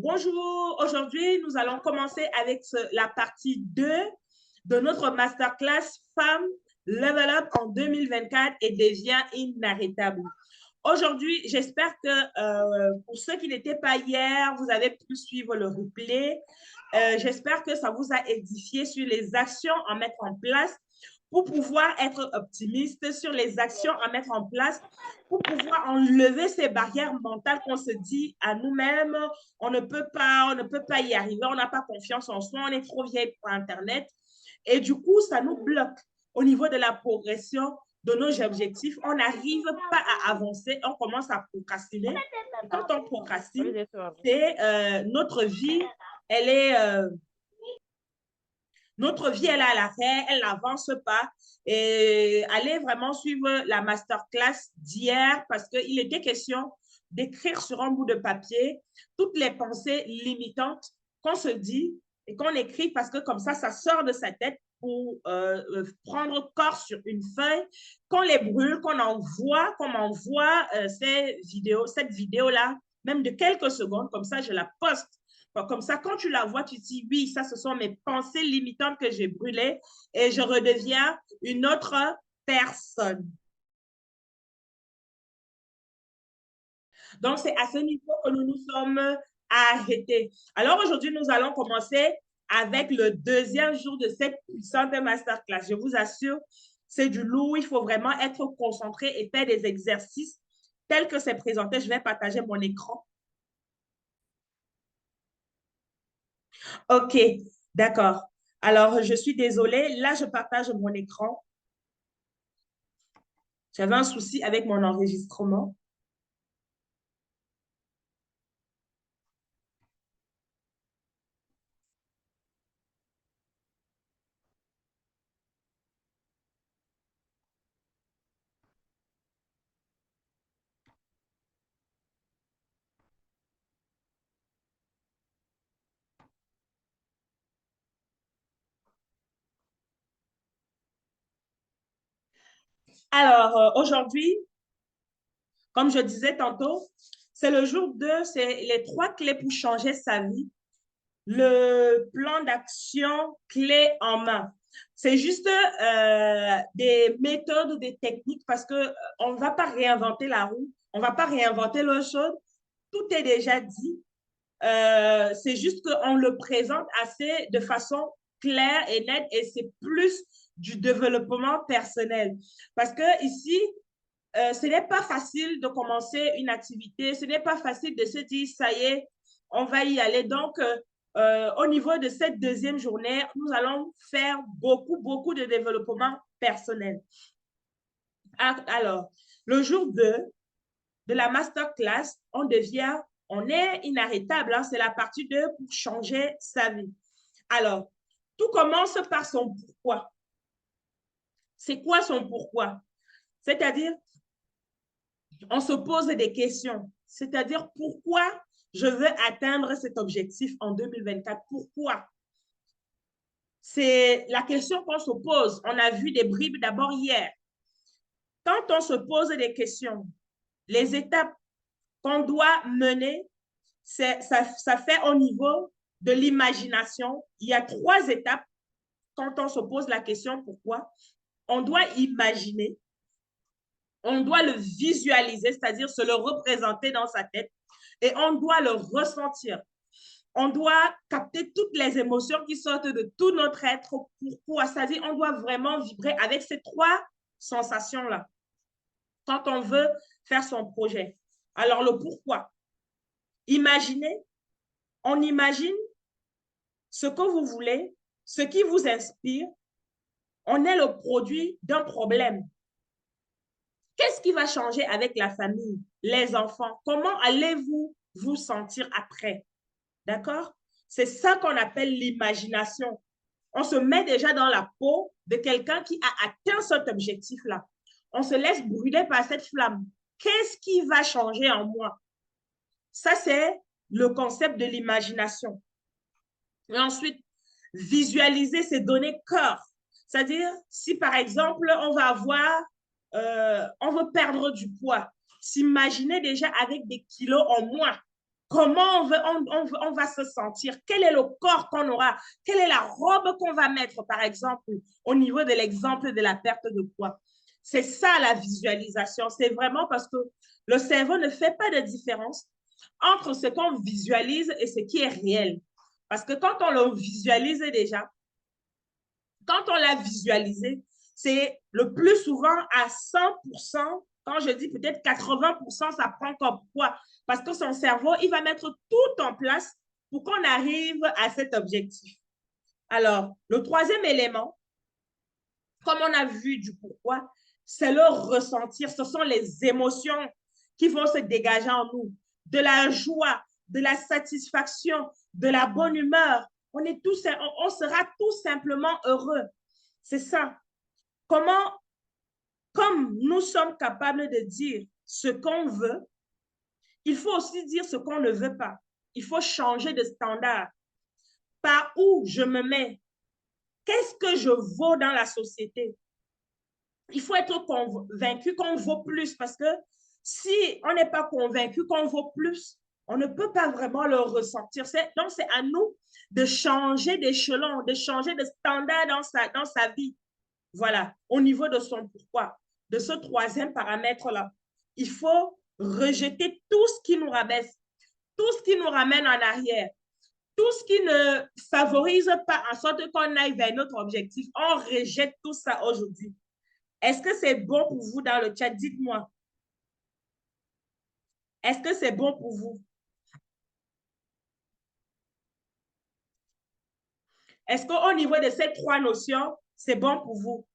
Bonjour. Aujourd'hui, nous allons commencer avec la partie 2 de notre masterclass Femmes Level Up en 2024 et devient inarrêtable. Aujourd'hui, j'espère que pour ceux qui n'étaient pas hier, vous avez pu suivre le replay. J'espère que ça vous a édifié sur les actions à mettre en place pour pouvoir être optimiste sur les actions à mettre en place, pour pouvoir enlever ces barrières mentales qu'on se dit à nous-mêmes, on ne peut pas y arriver, on n'a pas confiance en soi, on est trop vieille pour Internet. Et du coup, ça nous bloque au niveau de la progression de nos objectifs. On n'arrive pas à avancer, on commence à procrastiner. Et quand on procrastine, c'est notre vie, elle est... notre vie, elle est à l'arrêt, elle n'avance pas. Et allez vraiment suivre la masterclass d'hier parce qu'il était question d'écrire sur un bout de papier toutes les pensées limitantes qu'on se dit et qu'on écrit parce que comme ça sort de sa tête pour prendre corps sur une feuille, qu'on les brûle, qu'on m'envoie cette vidéo-là, même de quelques secondes, comme ça je la poste. Comme ça, quand tu la vois, tu te dis, oui, ça, ce sont mes pensées limitantes que j'ai brûlées et je redeviens une autre personne. Donc, c'est à ce niveau que nous nous sommes arrêtés. Alors, aujourd'hui, nous allons commencer avec le deuxième jour de cette puissante masterclass. Je vous assure, c'est du lourd. Il faut vraiment être concentré et faire des exercices tels que c'est présenté. Je vais partager mon écran. OK, d'accord. Alors, je suis désolée. Là, je partage mon écran. J'avais un souci avec mon enregistrement. Alors, aujourd'hui, comme je disais tantôt, c'est le jour 2, c'est les 3 clés pour changer sa vie. Le plan d'action clé en main. C'est juste des méthodes ou des techniques parce qu'on ne va pas réinventer la roue, on ne va pas réinventer l'eau chaude. Tout est déjà dit. C'est juste qu'on le présente assez de façon claire et nette et c'est plus du développement personnel. Parce que ici, ce n'est pas facile de commencer une activité, ce n'est pas facile de se dire, ça y est, on va y aller. Donc, au niveau de cette deuxième journée, nous allons faire beaucoup de développement personnel. Alors, le jour 2 de la masterclass, on est inarrêtable. Hein, c'est la partie 2 pour changer sa vie. Alors, tout commence par son pourquoi. C'est quoi son pourquoi? C'est-à-dire, on se pose des questions. C'est-à-dire, pourquoi je veux atteindre cet objectif en 2024? Pourquoi? C'est la question qu'on se pose. On a vu des bribes d'abord hier. Quand on se pose des questions, les étapes qu'on doit mener, ça fait au niveau de l'imagination. Il y a 3 étapes quand on se pose la question pourquoi. On doit imaginer, on doit le visualiser, c'est-à-dire se le représenter dans sa tête, et on doit le ressentir. On doit capter toutes les émotions qui sortent de tout notre être. Pourquoi? C'est-à-dire on doit vraiment vibrer avec ces 3 sensations-là quand on veut faire son projet. Alors, le pourquoi. Imaginez, on imagine ce que vous voulez, ce qui vous inspire. On est le produit d'un problème. Qu'est-ce qui va changer avec la famille, les enfants? Comment allez-vous vous sentir après? D'accord? C'est ça qu'on appelle l'imagination. On se met déjà dans la peau de quelqu'un qui a atteint cet objectif-là. On se laisse brûler par cette flamme. Qu'est-ce qui va changer en moi? Ça, c'est le concept de l'imagination. Et ensuite, visualiser, c'est donner corps. C'est-à-dire, si par exemple, on veut perdre du poids, s'imaginer déjà avec des kilos en moins. comment on va se sentir, quel est le corps qu'on aura, quelle est la robe qu'on va mettre, par exemple, au niveau de l'exemple de la perte de poids. C'est ça la visualisation. C'est vraiment parce que le cerveau ne fait pas de différence entre ce qu'on visualise et ce qui est réel. Parce que quand on le visualise déjà, quand on l'a visualisé, c'est le plus souvent à 100%, quand je dis peut-être 80%, ça prend comme poids. Parce que son cerveau, il va mettre tout en place pour qu'on arrive à cet objectif. Alors, le troisième élément, comme on a vu du pourquoi, c'est le ressentir. Ce sont les émotions qui vont se dégager en nous. De la joie, de la satisfaction, de la bonne humeur. On sera tout simplement heureux. C'est ça. Comment, comme nous sommes capables de dire ce qu'on veut, il faut aussi dire ce qu'on ne veut pas. Il faut changer de standard. Par où je me mets? Qu'est-ce que je vaux dans la société? Il faut être convaincu qu'on vaut plus parce que si on n'est pas convaincu qu'on vaut plus, on ne peut pas vraiment le ressentir. Donc, c'est à nous de changer d'échelon, de changer de standard dans sa vie. Voilà, au niveau de son pourquoi, de ce troisième paramètre-là. Il faut rejeter tout ce qui nous rabaisse, tout ce qui nous ramène en arrière, tout ce qui ne favorise pas en sorte qu'on aille vers notre objectif. On rejette tout ça aujourd'hui. Est-ce que c'est bon pour vous dans le chat? Dites-moi. Est-ce que c'est bon pour vous? Est-ce qu'au niveau de ces trois notions, c'est bon pour vous?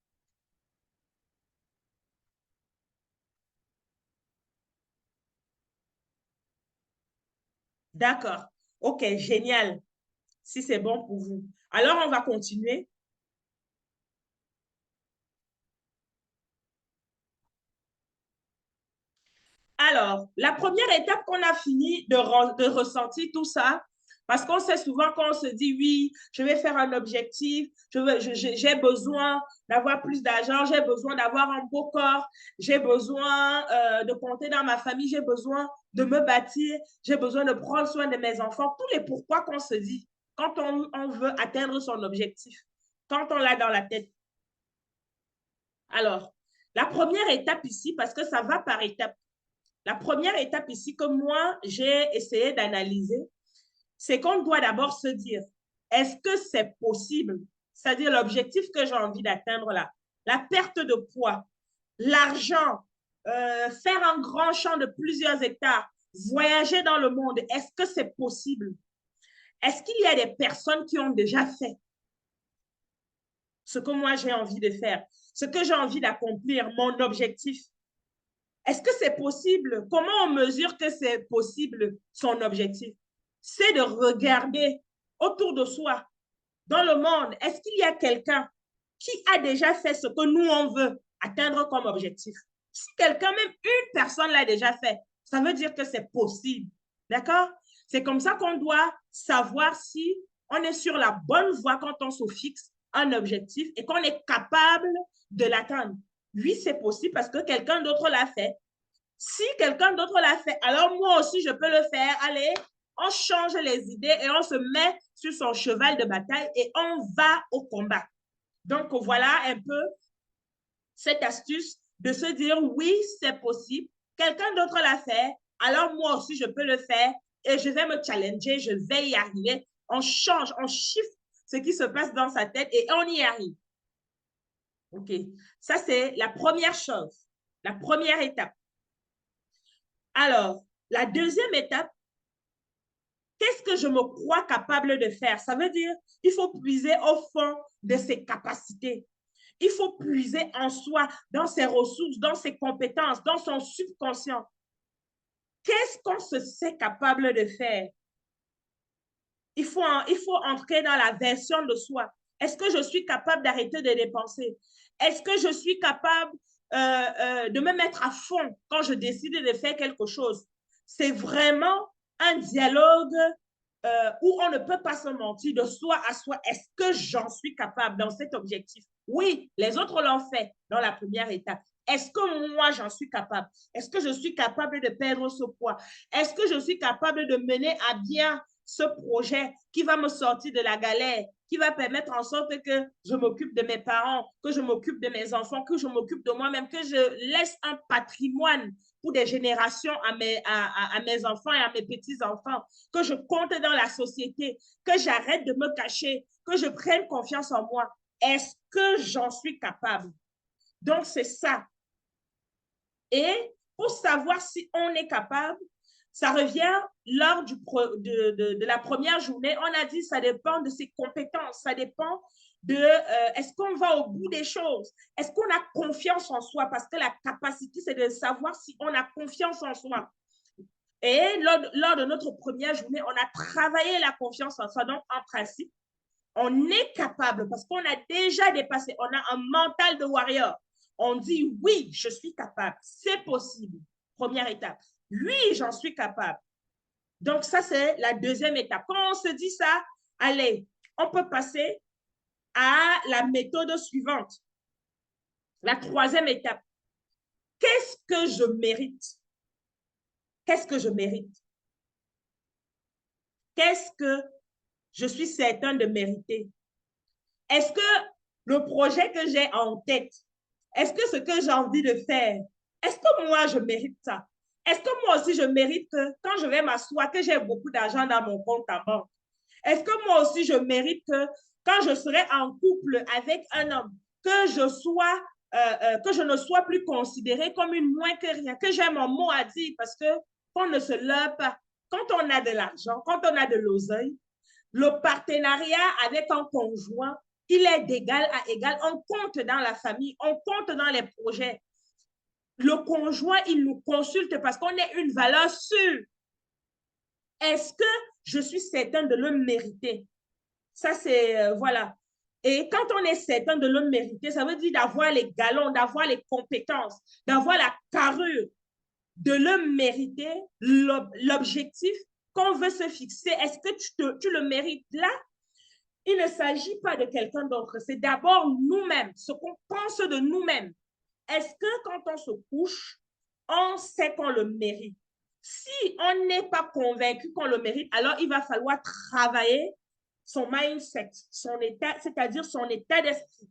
D'accord. OK, génial. Si c'est bon pour vous. Alors, on va continuer. Alors, la première étape qu'on a fini de ressentir tout ça, parce qu'on sait souvent quand on se dit, oui, je vais faire un objectif, j'ai besoin d'avoir plus d'argent, j'ai besoin d'avoir un beau corps, j'ai besoin de compter dans ma famille, j'ai besoin de me bâtir, j'ai besoin de prendre soin de mes enfants, tous les pourquoi qu'on se dit quand on veut atteindre son objectif, quand on l'a dans la tête. Alors, la première étape ici, parce que ça va par étapes, la première étape ici que moi, j'ai essayé d'analyser, c'est qu'on doit d'abord se dire, est-ce que c'est possible? C'est-à-dire l'objectif que j'ai envie d'atteindre là, la perte de poids, l'argent, faire un grand champ de plusieurs hectares, voyager dans le monde, est-ce que c'est possible? Est-ce qu'il y a des personnes qui ont déjà fait ce que moi j'ai envie de faire, ce que j'ai envie d'accomplir, mon objectif? Est-ce que c'est possible? Comment on mesure que c'est possible son objectif? C'est de regarder autour de soi, dans le monde. Est-ce qu'il y a quelqu'un qui a déjà fait ce que nous, on veut atteindre comme objectif? Si quelqu'un, même une personne l'a déjà fait, ça veut dire que c'est possible. D'accord? C'est comme ça qu'on doit savoir si on est sur la bonne voie quand on se fixe un objectif et qu'on est capable de l'atteindre. Oui, c'est possible parce que quelqu'un d'autre l'a fait. Si quelqu'un d'autre l'a fait, alors moi aussi, je peux le faire. Allez, on change les idées et on se met sur son cheval de bataille et on va au combat. Donc, voilà un peu cette astuce de se dire, oui, c'est possible. Quelqu'un d'autre l'a fait, alors moi aussi, je peux le faire et je vais me challenger, je vais y arriver. On change, on shift ce qui se passe dans sa tête et on y arrive. OK. Ça, c'est la première chose, la première étape. Alors, la deuxième étape, qu'est-ce que je me crois capable de faire? Ça veut dire qu'il faut puiser au fond de ses capacités. Il faut puiser en soi, dans ses ressources, dans ses compétences, dans son subconscient. Qu'est-ce qu'on se sait capable de faire? Il faut entrer dans la version de soi. Est-ce que je suis capable d'arrêter de dépenser? Est-ce que je suis capable de me mettre à fond quand je décide de faire quelque chose? C'est vraiment un dialogue où on ne peut pas se mentir de soi à soi. Est-ce que j'en suis capable dans cet objectif? Oui, les autres l'ont fait dans la première étape. Est-ce que moi, j'en suis capable? Est-ce que je suis capable de perdre ce poids? Est-ce que je suis capable de mener à bien ce projet qui va me sortir de la galère, qui va permettre en sorte que je m'occupe de mes parents, que je m'occupe de mes enfants, que je m'occupe de moi-même, que je laisse un patrimoine pour des générations à mes enfants et à mes petits-enfants, que je compte dans la société, que j'arrête de me cacher, que je prenne confiance en moi. Est-ce que j'en suis capable? Donc, c'est ça. Et pour savoir si on est capable, ça revient lors de la première journée. On a dit ça dépend de ses compétences, ça dépend de est-ce qu'on va au bout des choses, est-ce qu'on a confiance en soi, parce que la capacité, c'est de savoir si on a confiance en soi. Et lors de notre première journée, on a travaillé la confiance en soi. Donc, en principe, on est capable parce qu'on a déjà dépassé, on a un mental de warrior. On dit oui, je suis capable, c'est possible. Première étape. Oui, j'en suis capable. Donc, ça, c'est la deuxième étape. Quand on se dit ça, allez, on peut passer à la méthode suivante. La troisième étape. Qu'est-ce que je mérite? Qu'est-ce que je mérite? Qu'est-ce que je suis certain de mériter? Est-ce que le projet que j'ai en tête, est-ce que ce que j'ai envie de faire, est-ce que moi, je mérite ça? Est-ce que moi aussi, je mérite que quand je vais m'asseoir, que j'ai beaucoup d'argent dans mon compte en banque? Est-ce que moi aussi, je mérite que quand je serai en couple avec un homme, que que je ne sois plus considérée comme une moins que rien, que j'ai mon mot à dire parce que qu'on ne se leurre pas. Quand on a de l'argent, quand on a de l'oseille, le partenariat avec un conjoint, il est d'égal à égal. On compte dans la famille, on compte dans les projets. Le conjoint, il nous consulte parce qu'on est une valeur sûre. Est-ce que je suis certain de le mériter? Ça, c'est, voilà. Et quand on est certain de le mériter, ça veut dire d'avoir les galons, d'avoir les compétences, d'avoir la carrure, de le mériter, l'objectif qu'on veut se fixer. Est-ce que tu le mérites là? Il ne s'agit pas de quelqu'un d'autre, c'est d'abord nous-mêmes, ce qu'on pense de nous-mêmes. Est-ce que quand on se couche, on sait qu'on le mérite? Si on n'est pas convaincu qu'on le mérite, alors il va falloir travailler son mindset, son état, c'est-à-dire son état d'esprit.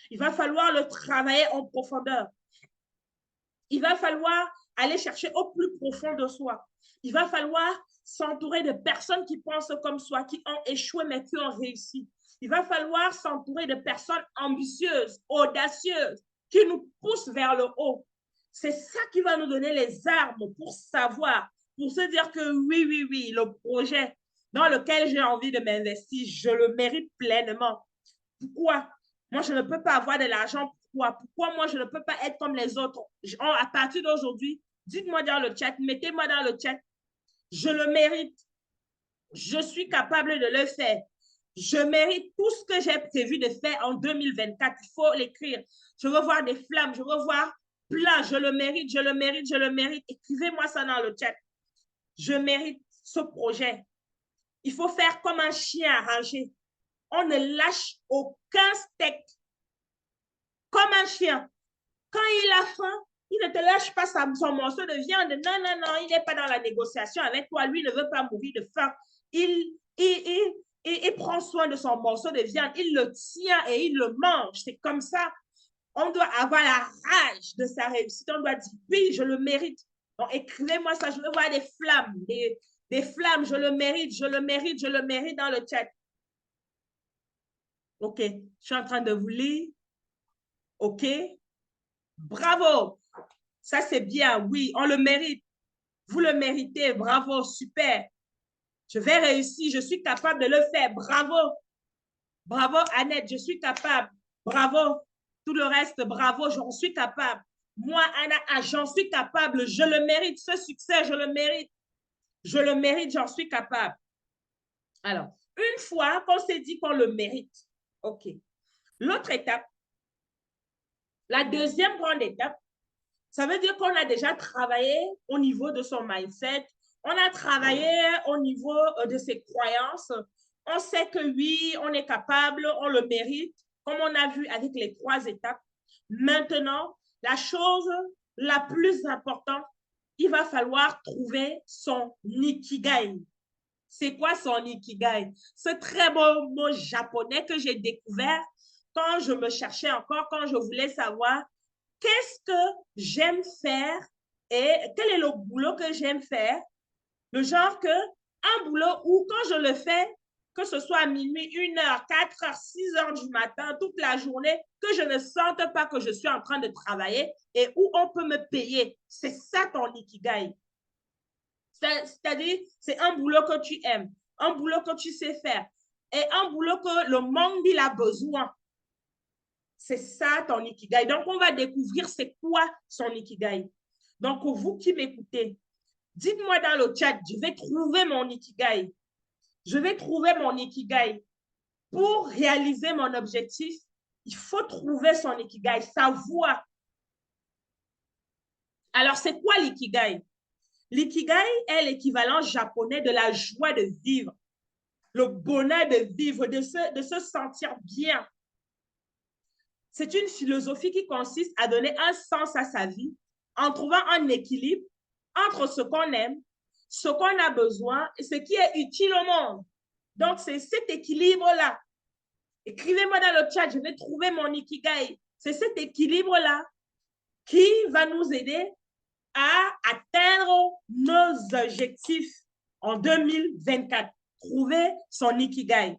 Il va falloir le travailler en profondeur. Il va falloir aller chercher au plus profond de soi. Il va falloir s'entourer de personnes qui pensent comme soi, qui ont échoué mais qui ont réussi. Il va falloir s'entourer de personnes ambitieuses, audacieuses, qui nous poussent vers le haut. C'est ça qui va nous donner les armes pour savoir, pour se dire que oui, oui, oui, le projet dans lequel j'ai envie de m'investir, je le mérite pleinement. Pourquoi? Moi, je ne peux pas avoir de l'argent. Pourquoi moi, je ne peux pas être comme les autres? À partir d'aujourd'hui, dites-moi dans le chat, mettez-moi dans le chat. Je le mérite. Je suis capable de le faire. Je mérite tout ce que j'ai prévu de faire en 2024. Il faut l'écrire. Je veux voir des flammes. Je veux voir plein. Je le mérite, je le mérite, je le mérite. Écrivez-moi ça dans le chat. Je mérite ce projet. Il faut faire comme un chien arrangé. On ne lâche aucun steak. Comme un chien. Quand il a faim, il ne te lâche pas son morceau de viande. Non, non, non, il n'est pas dans la négociation avec toi. Lui ne veut pas mourir de faim. Il prend soin de son morceau de viande. Il le tient et il le mange. C'est comme ça. On doit avoir la rage de sa réussite. On doit dire, oui, je le mérite. Donc, écrivez-moi ça. Je veux voir des flammes. Des flammes. Je le mérite, je le mérite, je le mérite dans le chat. OK. Je suis en train de vous lire. OK. Bravo. Ça, c'est bien. Oui, on le mérite. Vous le méritez. Bravo. Super. Je vais réussir. Je suis capable de le faire. Bravo. Bravo, Annette. Je suis capable. Bravo. Tout le reste, bravo. J'en suis capable. Moi, Anna, j'en suis capable. Je le mérite. Ce succès, je le mérite. Je le mérite. J'en suis capable. Alors, une fois qu'on s'est dit qu'on le mérite, OK. L'autre étape, la deuxième grande étape, ça veut dire qu'on a déjà travaillé au niveau de son mindset, On a travaillé au niveau de ses croyances. On sait que oui, on est capable, on le mérite, comme on a vu avec les 3 étapes. Maintenant, la chose la plus importante, il va falloir trouver son ikigai. C'est quoi son ikigai? Ce très beau mot japonais que j'ai découvert quand je me cherchais encore, quand je voulais savoir qu'est-ce que j'aime faire et quel est le boulot que j'aime faire. Le genre que un boulot où quand je le fais, que ce soit à minuit, 1h, 4h, 6h du matin, toute la journée, que je ne sente pas que je suis en train de travailler et où on peut me payer. C'est ça ton ikigai. C'est-à-dire, c'est un boulot que tu aimes, un boulot que tu sais faire et un boulot que le monde il a besoin. C'est ça ton ikigai. Donc, on va découvrir c'est quoi son ikigai. Donc, vous qui m'écoutez, dites-moi dans le chat, je vais trouver mon ikigai. Je vais trouver mon ikigai. Pour réaliser mon objectif, il faut trouver son ikigai, sa voie. Alors, c'est quoi l'ikigai? L'ikigai est l'équivalent japonais de la joie de vivre, le bonheur de vivre, de se sentir bien. C'est une philosophie qui consiste à donner un sens à sa vie en trouvant un équilibre entre ce qu'on aime, ce qu'on a besoin et ce qui est utile au monde. Donc, c'est cet équilibre-là. Écrivez-moi dans le chat, je vais trouver mon ikigai. C'est cet équilibre-là qui va nous aider à atteindre nos objectifs en 2024. Trouver son ikigai.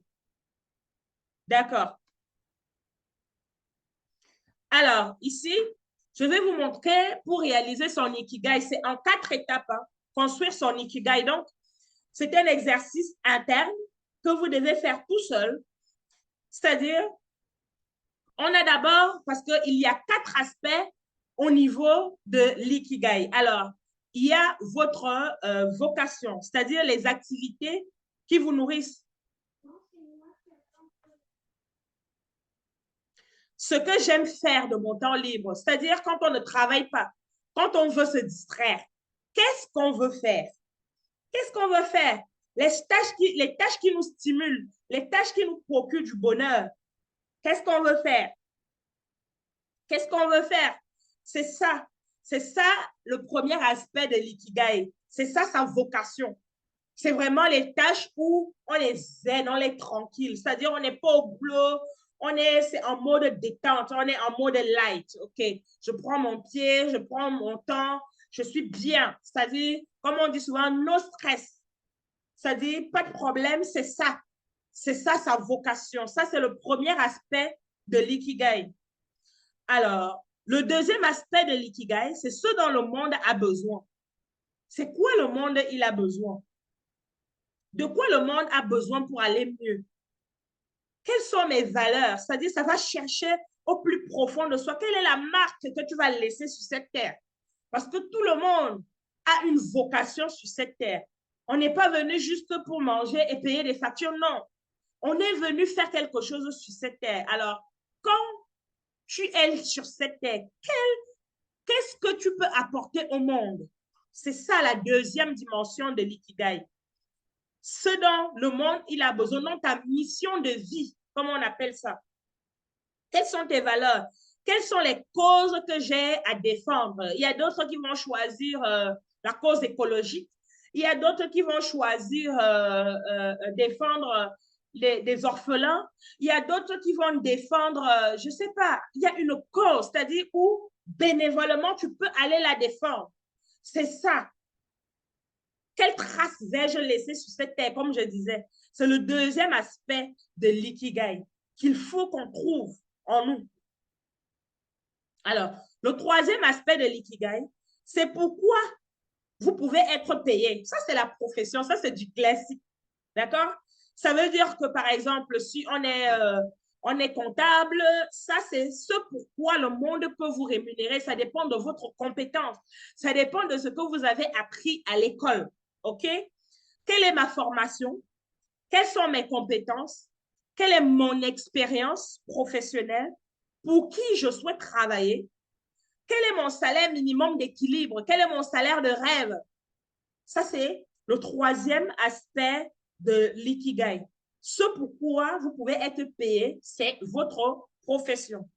D'accord. Alors, ici, je vais vous montrer pour réaliser son ikigai. C'est en 4 étapes, hein, construire son ikigai. Donc, c'est un exercice interne que vous devez faire tout seul. C'est-à-dire, on a d'abord, parce qu'il y a 4 aspects au niveau de l'ikigai. Alors, il y a votre vocation, c'est-à-dire les activités qui vous nourrissent. Ce que j'aime faire de mon temps libre, c'est-à-dire quand on ne travaille pas, quand on veut se distraire, qu'est-ce qu'on veut faire? Qu'est-ce qu'on veut faire? Les tâches qui nous stimulent, les tâches qui nous procurent du bonheur. Qu'est-ce qu'on veut faire? Qu'est-ce qu'on veut faire? C'est ça. C'est ça le premier aspect de l'ikigai. C'est ça sa vocation. C'est vraiment les tâches où on est zen, on est tranquille. C'est-à-dire, on n'est pas au boulot, c'est en mode détente, on est en mode light. OK, je prends mon pied, je prends mon temps, je suis bien. C'est-à-dire, comme on dit souvent, no stress. C'est-à-dire, pas de problème, c'est ça. C'est ça sa vocation. Ça, c'est le premier aspect de l'ikigai. Alors, le deuxième aspect de l'ikigai, c'est ce dont le monde a besoin. C'est quoi le monde il a besoin? De quoi le monde a besoin pour aller mieux? Quelles sont mes valeurs? C'est-à-dire, ça va chercher au plus profond de soi. Quelle est la marque que tu vas laisser sur cette terre? Parce que tout le monde a une vocation sur cette terre. On n'est pas venu juste pour manger et payer des factures, non. On est venu faire quelque chose sur cette terre. Alors, quand tu es sur cette terre, qu'est-ce que tu peux apporter au monde? C'est ça la deuxième dimension de l'ikigai. Ce dont le monde il a besoin, dans ta mission de vie, comme on appelle ça. Quelles sont tes valeurs? Quelles sont les causes que j'ai à défendre? Il y a d'autres qui vont choisir la cause écologique. Il y a d'autres qui vont choisir défendre des orphelins. Il y a d'autres qui vont défendre, je ne sais pas, il y a une cause, c'est-à-dire où bénévolement tu peux aller la défendre. C'est ça. Quelle trace vais-je laisser sur cette terre, comme je disais? C'est le deuxième aspect de l'ikigai qu'il faut qu'on trouve en nous. Alors, le troisième aspect de l'ikigai, c'est pourquoi vous pouvez être payé. Ça, c'est la profession, ça, c'est du classique. D'accord? Ça veut dire que, par exemple, si on est comptable, ça, c'est ce pourquoi le monde peut vous rémunérer. Ça dépend de votre compétence. Ça dépend de ce que vous avez appris à l'école. OK? Quelle est ma formation? Quelles sont mes compétences? Quelle est mon expérience professionnelle? Pour qui je souhaite travailler? Quel est mon salaire minimum d'équilibre? Quel est mon salaire de rêve? Ça, c'est le troisième aspect de l'ikigai. Ce pourquoi vous pouvez être payé, c'est votre profession.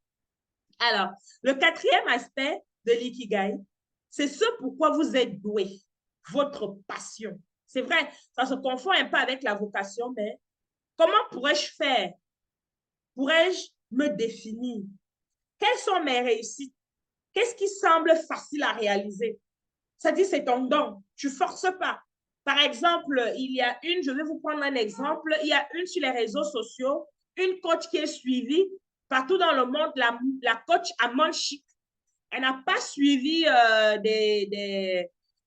Alors, le quatrième aspect de l'ikigai, c'est ce pourquoi vous êtes doué, votre passion. C'est vrai, ça se confond un peu avec la vocation, mais comment pourrais-je faire? Pourrais-je me définir? Quelles sont mes réussites? Qu'est-ce qui semble facile à réaliser? Ça dit, c'est ton don. Tu ne forces pas. Par exemple, il y a une, je vais vous prendre un exemple, il y a une sur les réseaux sociaux, une coach qui est suivie partout dans le monde, la coach Amon Chic. Elle n'a pas suivi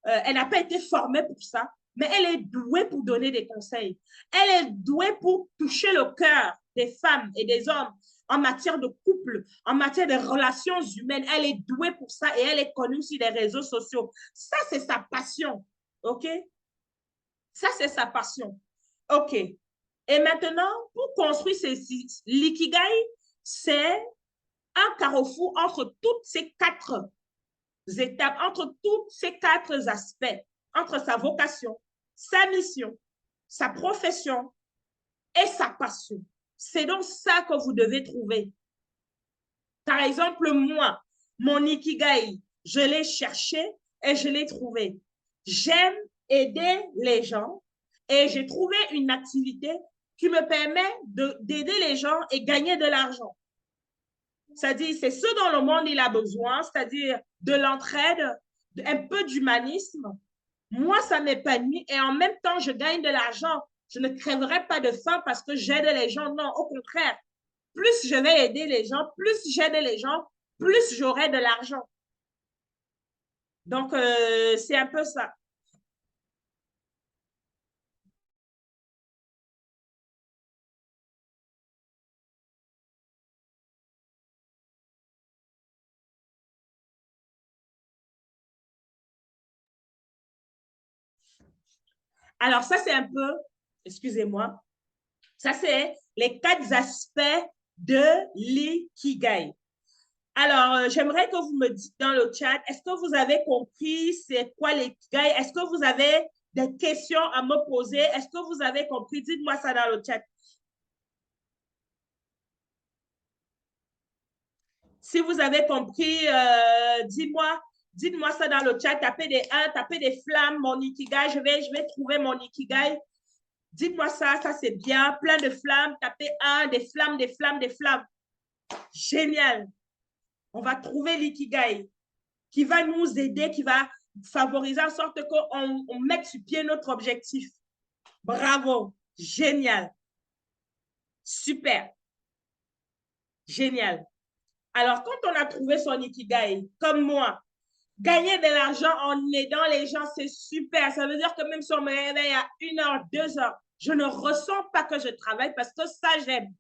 elle n'a pas été formée pour ça, mais elle est douée pour donner des conseils. Elle est douée pour toucher le cœur des femmes et des hommes en matière de couple, en matière de relations humaines. Elle est douée pour ça et elle est connue sur les réseaux sociaux. Ça, c'est sa passion. OK? Ça, c'est sa passion. OK. Et maintenant, pour construire l'ikigai, c'est un carrefour entre toutes ces quatre étapes, entre tous ces quatre aspects, entre sa vocation, sa mission, sa profession et sa passion. C'est donc ça que vous devez trouver. Par exemple, moi, mon ikigai, je l'ai cherché et je l'ai trouvé. J'aime aider les gens et j'ai trouvé une activité qui me permet d'aider les gens et gagner de l'argent. C'est-à-dire, c'est ce dont le monde il a besoin, c'est-à-dire de l'entraide, un peu d'humanisme. Moi, ça m'épanouit et en même temps, je gagne de l'argent. Je ne crèverai pas de faim parce que j'aide les gens. Non, au contraire. Plus je vais aider les gens, plus j'aide les gens, plus j'aurai de l'argent. Donc, c'est un peu ça. Alors, ça, c'est un peu, excusez-moi, ça, c'est les quatre aspects de l'ikigai. Alors, j'aimerais que vous me dites dans le chat, est-ce que vous avez compris c'est quoi l'ikigai? Est-ce que vous avez des questions à me poser? Est-ce que vous avez compris? Dites-moi ça dans le chat. Si vous avez compris, dites-moi ça dans le chat. Tapez des 1, tapez des flammes, mon ikigai. Je vais trouver mon ikigai. Dites-moi ça, ça c'est bien. Plein de flammes. Tapez 1, des flammes, des flammes, des flammes. Génial. On va trouver l'ikigai qui va nous aider, qui va favoriser en sorte qu'on mette sur pied notre objectif. Bravo. Génial. Super. Génial. Alors, quand on a trouvé son ikigai, comme moi, gagner de l'argent en aidant les gens, c'est super. Ça veut dire que même si on me réveille à 1 heure, 2 heures, je ne ressens pas que je travaille parce que ça, j'aime.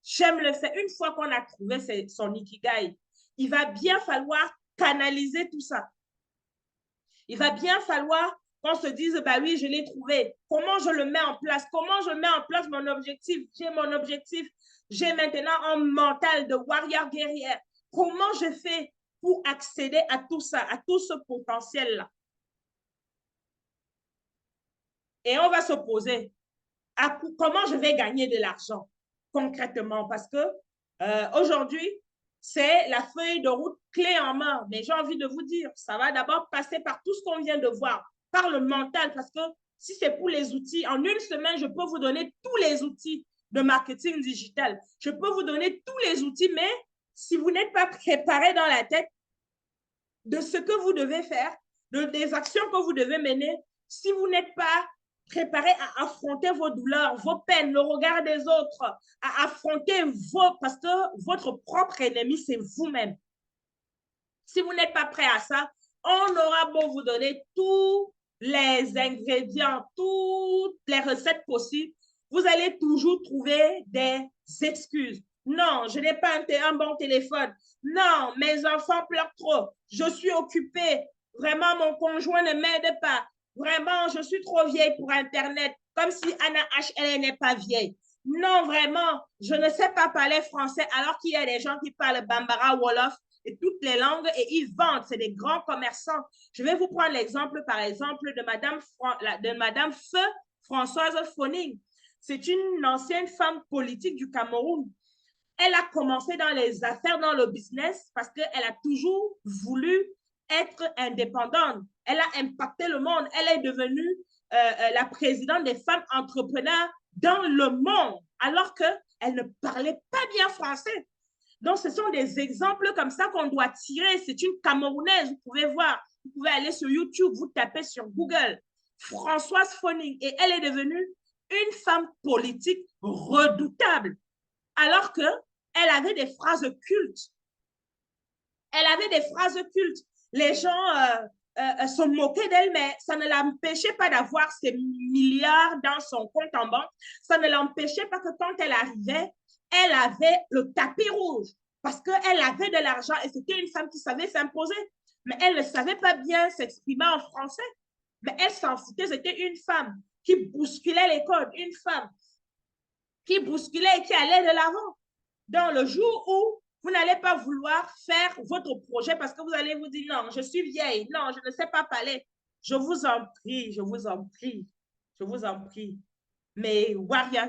J'aime le faire. Une fois qu'on a trouvé son ikigai, il va bien falloir canaliser tout ça. Il va bien falloir qu'on se dise, bah oui, je l'ai trouvé. Comment je le mets en place? Comment je mets en place mon objectif? J'ai mon objectif. J'ai maintenant un mental de warrior guerrière. Comment je fais pour accéder à tout ça, à tout ce potentiel-là? Et on va se poser à comment je vais gagner de l'argent concrètement parce que aujourd'hui, c'est la feuille de route clé en main. Mais j'ai envie de vous dire, ça va d'abord passer par tout ce qu'on vient de voir, par le mental, parce que si c'est pour les outils, en une semaine, je peux vous donner tous les outils de marketing digital. Je peux vous donner tous les outils, mais si vous n'êtes pas préparé dans la tête de ce que vous devez faire, des actions que vous devez mener, si vous n'êtes pas préparé à affronter vos douleurs, vos peines, le regard des autres, à affronter parce que votre propre ennemi, c'est vous-même. Si vous n'êtes pas prêt à ça, on aura beau vous donner tous les ingrédients, toutes les recettes possibles, vous allez toujours trouver des excuses. Non, je n'ai pas un bon téléphone. Non, mes enfants pleurent trop. Je suis occupée. Vraiment, mon conjoint ne m'aide pas. Vraiment, je suis trop vieille pour Internet. Comme si Anna H, elle n'est pas vieille. Non, vraiment, je ne sais pas parler français alors qu'il y a des gens qui parlent Bambara Wolof et toutes les langues et ils vendent. C'est des grands commerçants. Je vais vous prendre l'exemple, par exemple, de Madame Feu Françoise Phoning. C'est une ancienne femme politique du Cameroun. Elle a commencé dans les affaires, dans le business, parce qu'elle a toujours voulu être indépendante. Elle a impacté le monde. Elle est devenue la présidente des femmes entrepreneurs dans le monde, alors qu'elle ne parlait pas bien français. Donc, ce sont des exemples comme ça qu'on doit tirer. C'est une Camerounaise, vous pouvez voir. Vous pouvez aller sur YouTube, vous tapez sur Google. Françoise Phoning. Et elle est devenue une femme politique redoutable. Alors qu'elle avait des phrases cultes. Elle avait des phrases cultes. Les gens se moquaient d'elle, mais ça ne l'empêchait pas d'avoir ses milliards dans son compte en banque. Ça ne l'empêchait pas que quand elle arrivait, elle avait le tapis rouge parce qu'elle avait de l'argent et c'était une femme qui savait s'imposer. Mais elle ne savait pas bien s'exprimer en français. Mais elle s'en foutait, c'était une femme qui bousculait les codes, une femme qui bousculait et qui allait de l'avant. Dans le jour où vous n'allez pas vouloir faire votre projet parce que vous allez vous dire non, je suis vieille, non, je ne sais pas parler. Je vous en prie, je vous en prie, je vous en prie. Mais warrior,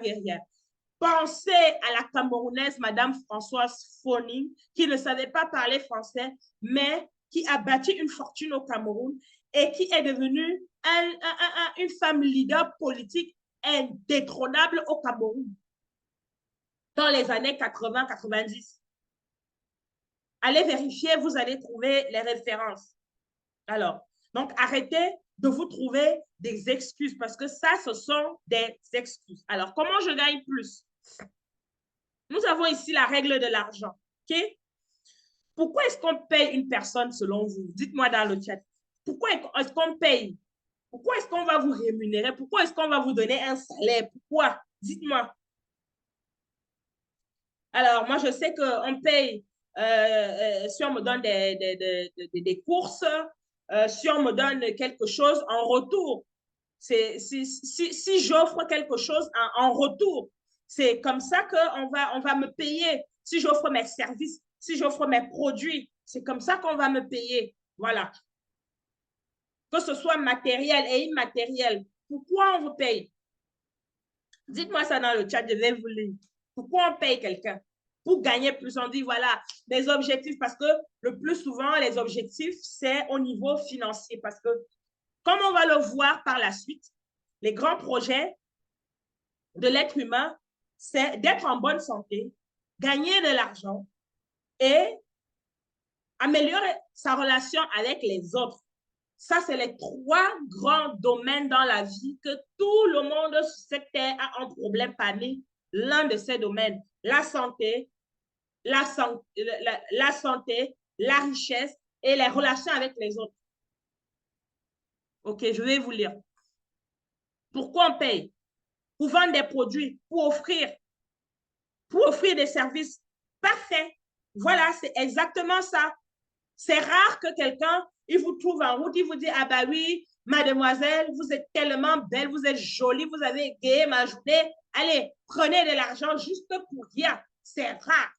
pensez à la Camerounaise Madame Françoise Phoning qui ne savait pas parler français, mais qui a bâti une fortune au Cameroun et qui est devenue une femme leader politique indétrônable au Cameroun dans les années 80-90. Allez vérifier, vous allez trouver les références. Alors, donc arrêtez de vous trouver des excuses parce que ça, ce sont des excuses. Alors, comment je gagne plus? Nous avons ici la règle de l'argent. OK? Pourquoi est-ce qu'on paye une personne selon vous? Dites-moi dans le chat. Pourquoi est-ce qu'on paye? Pourquoi est-ce qu'on va vous rémunérer? Pourquoi est-ce qu'on va vous donner un salaire? Pourquoi? Dites-moi. Alors, moi, je sais qu'on paye si on me donne des courses, si on me donne quelque chose en retour. Si j'offre quelque chose en retour, c'est comme ça qu'on va me payer. Si j'offre mes services, si j'offre mes produits, c'est comme ça qu'on va me payer. Voilà. Que ce soit matériel et immatériel. Pourquoi on vous paye? Dites-moi ça dans le chat, je vais vous lire. Pourquoi on paye quelqu'un? Pour gagner plus, on dit voilà, des objectifs, parce que le plus souvent, les objectifs, c'est au niveau financier, parce que comme on va le voir par la suite, les grands projets de l'être humain, c'est d'être en bonne santé, gagner de l'argent et améliorer sa relation avec les autres. Ça, c'est les trois grands domaines dans la vie que tout le monde sur cette terre a un problème parmi l'un de ces domaines. La santé, la santé, la richesse et les relations avec les autres. OK, je vais vous lire. Pourquoi on paye? Pour vendre des produits, pour offrir des services. Parfait. Voilà, c'est exactement ça. C'est rare que quelqu'un, il vous trouve en route, il vous dit, ah bah oui, mademoiselle, vous êtes tellement belle, vous êtes jolie, vous avez égayé ma journée. Allez, prenez de l'argent juste pour rien. C'est rare.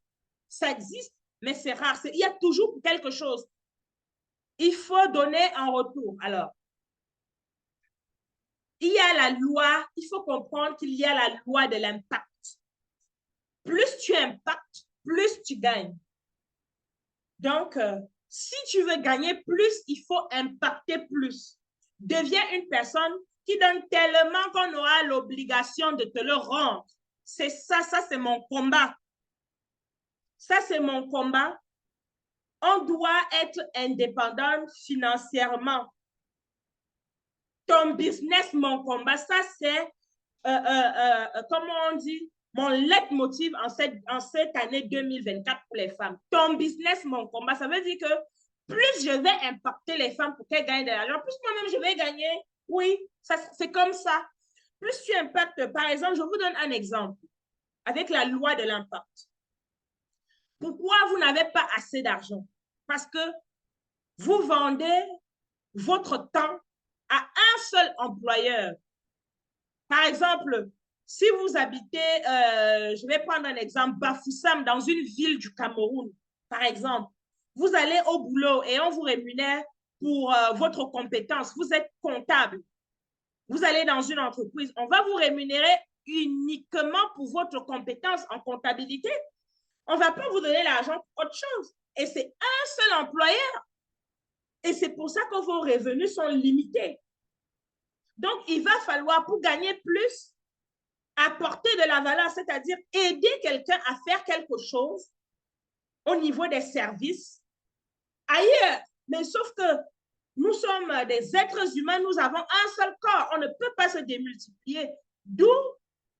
Ça existe, mais c'est rare. Il y a toujours quelque chose. Il faut donner en retour. Alors, il y a la loi, il faut comprendre qu'il y a la loi de l'impact. Plus tu impactes, plus tu gagnes. Donc, si tu veux gagner plus, il faut impacter plus. Deviens une personne qui donne tellement qu'on aura l'obligation de te le rendre. C'est ça, c'est mon combat. Ça, c'est mon combat. On doit être indépendant financièrement. Ton business, mon combat, ça, c'est, comment on dit, mon leitmotiv en cette année 2024 pour les femmes. Ton business, mon combat, ça veut dire que plus je vais impacter les femmes pour qu'elles gagnent de l'argent, plus moi-même je vais gagner. Oui, c'est comme ça. Plus tu impactes, par exemple, je vous donne un exemple avec la loi de l'impact. Pourquoi vous n'avez pas assez d'argent? Parce que vous vendez votre temps à un seul employeur. Par exemple, si vous habitez, je vais prendre un exemple, Bafoussam, dans une ville du Cameroun, par exemple, Vous allez au boulot et on vous rémunère pour votre compétence. Vous êtes comptable. Vous allez dans une entreprise. On va vous rémunérer uniquement pour votre compétence en comptabilité. On ne va pas vous donner l'argent pour autre chose. Et c'est un seul employeur. Et c'est pour ça que vos revenus sont limités. Donc, il va falloir, pour gagner plus, apporter de la valeur, c'est-à-dire aider quelqu'un à faire quelque chose au niveau des services ailleurs. Mais sauf que nous sommes des êtres humains, nous avons un seul corps. On ne peut pas se démultiplier. D'où,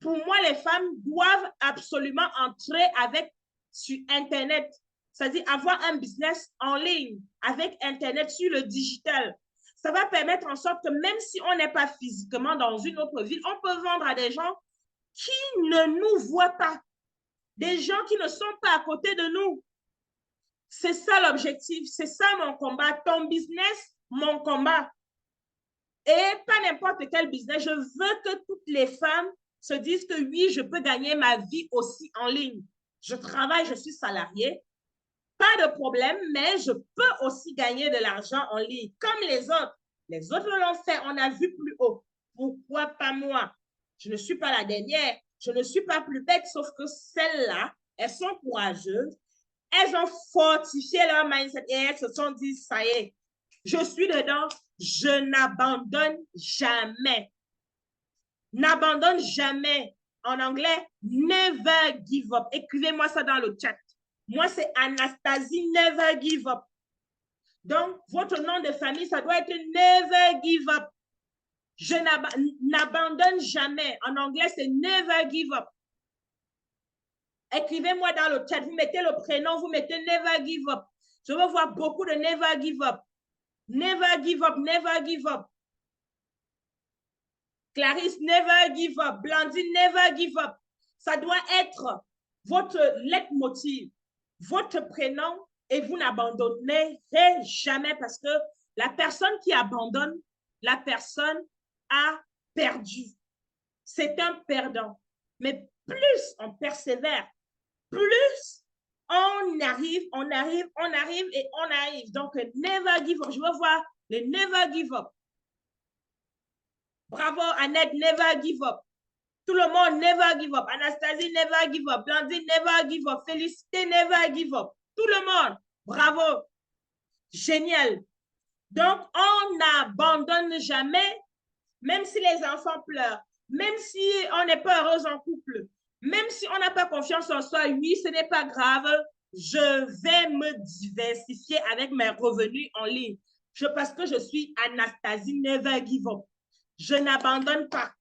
pour moi, les femmes doivent absolument entrer avec sur Internet, c'est-à-dire avoir un business en ligne avec Internet sur le digital. Ça va permettre en sorte que même si on n'est pas physiquement dans une autre ville, on peut vendre à des gens qui ne nous voient pas, des gens qui ne sont pas à côté de nous. C'est ça l'objectif, c'est ça mon combat. Ton business, mon combat. Et pas n'importe quel business. Je veux que toutes les femmes se disent que oui, je peux gagner ma vie aussi en ligne. Je travaille, je suis salariée. Pas de problème, mais je peux aussi gagner de l'argent en ligne, comme les autres. Les autres l'ont fait, on a vu plus haut. Pourquoi pas moi? Je ne suis pas la dernière. Je ne suis pas plus bête, sauf que celles-là, elles sont courageuses. Elles ont fortifié leur mindset et elles se sont dit, ça y est, je suis dedans, je n'abandonne jamais. N'abandonne jamais. En anglais, never give up. Écrivez-moi ça dans le chat. Moi, c'est Anastasie, never give up. Donc, votre nom de famille, ça doit être never give up. Je n'abandonne jamais. En anglais, c'est never give up. Écrivez-moi dans le chat, vous mettez le prénom, vous mettez never give up. Je veux voir beaucoup de never give up. Never give up, never give up. Clarisse, never give up. Blandine, never give up. Ça doit être votre leitmotiv, votre prénom, et vous n'abandonnerez jamais parce que la personne qui abandonne, la personne a perdu. C'est un perdant. Mais plus on persévère, plus on arrive et on arrive. Donc, never give up. Je veux voir le never give up. Bravo, Annette, never give up. Tout le monde, never give up. Anastasie, never give up. Blandine, never give up. Félicité, never give up. Tout le monde, bravo. Génial. Donc, on n'abandonne jamais, même si les enfants pleurent, même si on n'est pas heureuse en couple, même si on n'a pas confiance en soi, oui, ce n'est pas grave. Je vais me diversifier avec mes revenus en ligne. Parce que je suis Anastasie, never give up. Je n'abandonne pas.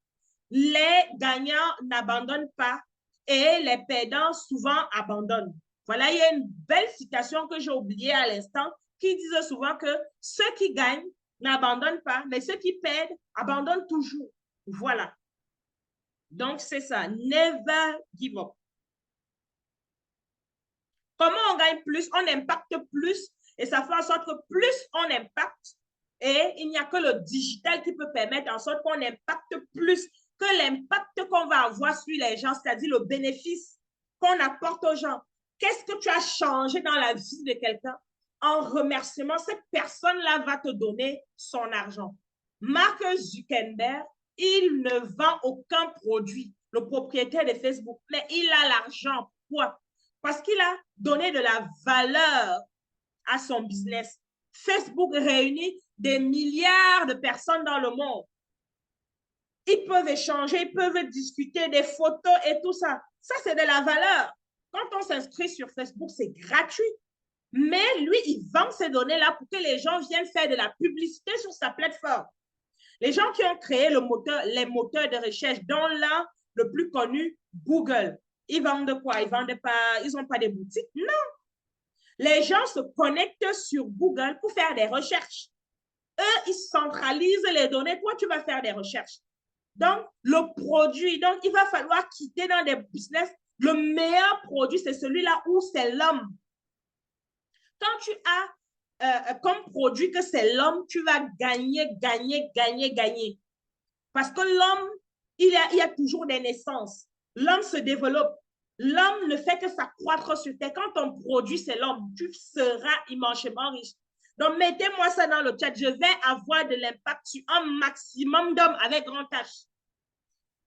Les gagnants n'abandonnent pas et les perdants souvent abandonnent. Voilà, il y a une belle citation que j'ai oubliée à l'instant qui disait souvent que ceux qui gagnent n'abandonnent pas, mais ceux qui perdent abandonnent toujours. Voilà. Donc, c'est ça. Never give up. Comment on gagne plus? On impacte plus et ça fait en sorte que plus on impacte et il n'y a que le digital qui peut permettre en sorte qu'on impacte plus que l'impact qu'on va avoir sur les gens, c'est-à-dire le bénéfice qu'on apporte aux gens. Qu'est-ce que tu as changé dans la vie de quelqu'un? En remerciement, cette personne-là va te donner son argent. Mark Zuckerberg, il ne vend aucun produit, le propriétaire de Facebook, mais il a l'argent. Pourquoi? Parce qu'il a donné de la valeur à son business. Facebook réunit des milliards de personnes dans le monde. Ils peuvent échanger, ils peuvent discuter des photos et tout ça. Ça, c'est de la valeur. Quand on s'inscrit sur Facebook, c'est gratuit. Mais lui, il vend ces données-là pour que les gens viennent faire de la publicité sur sa plateforme. Les gens qui ont créé les moteurs de recherche, dont l'un, le plus connu, Google, ils vendent quoi? Ils n'ont pas de boutiques? Non. Les gens se connectent sur Google pour faire des recherches. Eux, ils centralisent les données. Toi, tu vas faire des recherches. Donc, le produit, donc il va falloir quitter dans des business. Le meilleur produit, c'est celui-là où c'est l'homme. Quand tu as comme produit que c'est l'homme, tu vas gagner. Parce que l'homme, il y a toujours des naissances. L'homme se développe. L'homme ne fait que s'accroître sur terre. Quand ton produit, c'est l'homme, tu seras immensément riche. Donc, mettez-moi ça dans le chat. Je vais avoir de l'impact sur un maximum d'hommes avec grand H.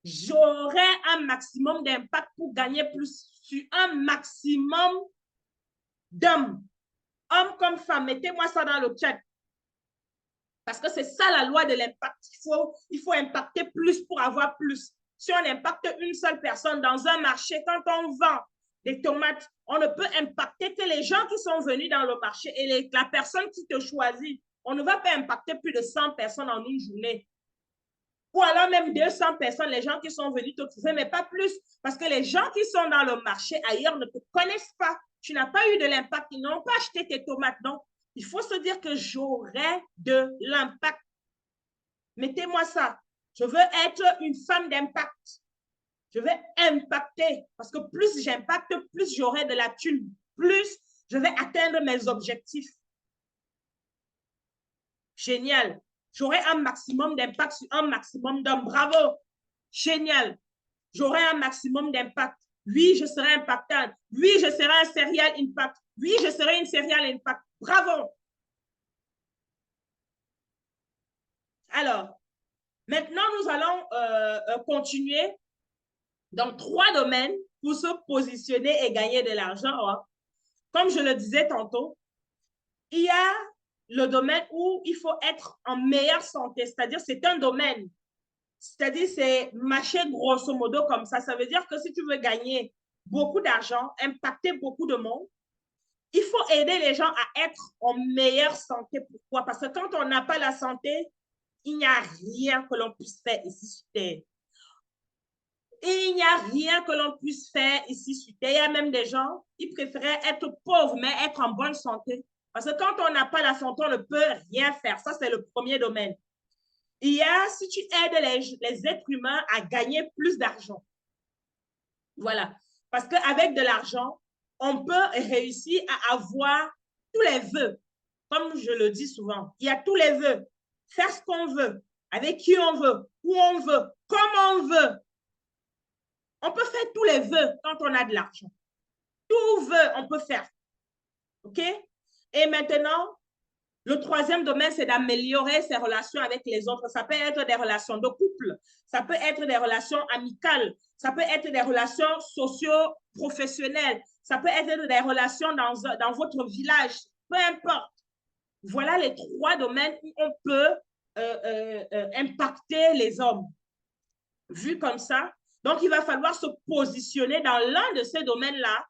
J'aurai un maximum d'impact pour gagner plus sur un maximum d'hommes. Hommes comme femmes, mettez-moi ça dans le chat. Parce que c'est ça la loi de l'impact. Il faut impacter plus pour avoir plus. Si on impacte une seule personne dans un marché, quand on vend des tomates, on ne peut impacter que les gens qui sont venus dans le marché et la personne qui te choisit. On ne va pas impacter plus de 100 personnes en une journée. Ou alors même 200 personnes, les gens qui sont venus te trouver, mais pas plus. Parce que les gens qui sont dans le marché ailleurs ne te connaissent pas. Tu n'as pas eu de l'impact. Ils n'ont pas acheté tes tomates. Donc, il faut se dire que j'aurai de l'impact. Mettez-moi ça. Je veux être une femme d'impact. Je vais impacter. Parce que plus j'impacte, plus j'aurai de la thune. Plus je vais atteindre mes objectifs. Génial. J'aurai un maximum d'impact sur un maximum d'hommes. Bravo. Génial. J'aurai un maximum d'impact. Oui, je serai impactante. Oui, je serai un serial impact. Oui, je serai une serial impact. Bravo. Alors, maintenant, nous allons continuer dans 3 domaines pour se positionner et gagner de l'argent. Hein. Comme je le disais tantôt, il y a le domaine où il faut être en meilleure santé, c'est-à-dire c'est un domaine. C'est-à-dire, c'est marcher grosso modo comme ça. Ça veut dire que si tu veux gagner beaucoup d'argent, impacter beaucoup de monde, il faut aider les gens à être en meilleure santé. Pourquoi? Parce que quand on n'a pas la santé, il n'y a rien que l'on puisse faire ici sur Terre. Il n'y a rien que l'on puisse faire ici sur Terre. Il y a même des gens qui préféraient être pauvres, mais être en bonne santé. Parce que quand on n'a pas la santé, on ne peut rien faire. Ça, c'est le premier domaine. Il y a, si tu aides les êtres humains à gagner plus d'argent. Voilà. Parce qu'avec de l'argent, on peut réussir à avoir tous les vœux. Comme je le dis souvent, il y a tous les vœux. Faire ce qu'on veut, avec qui on veut, où on veut, comme on veut. On peut faire tous les vœux quand on a de l'argent. Tout vœu, on peut faire. OK? Et maintenant, le troisième domaine, c'est d'améliorer ses relations avec les autres. Ça peut être des relations de couple, ça peut être des relations amicales, ça peut être des relations socio-professionnelles, ça peut être des relations dans votre village, peu importe. Voilà les 3 domaines où on peut impacter les hommes. Vu comme ça, donc il va falloir se positionner dans l'un de ces domaines-là,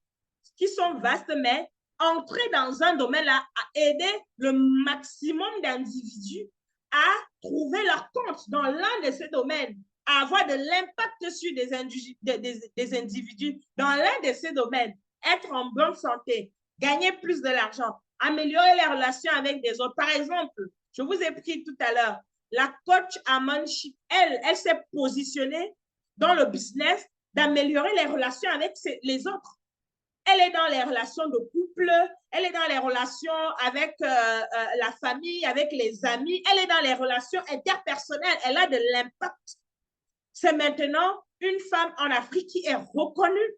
qui sont vastes, mais entrer dans un domaine-là, à aider le maximum d'individus à trouver leur compte dans l'un de ces domaines, à avoir de l'impact sur des individus dans l'un de ces domaines, être en bonne santé, gagner plus de l'argent, améliorer les relations avec des autres. Par exemple, je vous ai pris tout à l'heure, la coach Amanchi, elle s'est positionnée dans le business d'améliorer les relations avec les autres. Elle est dans les relations de couple, elle est dans les relations avec la famille, avec les amis, elle est dans les relations interpersonnelles, elle a de l'impact. C'est maintenant une femme en Afrique qui est reconnue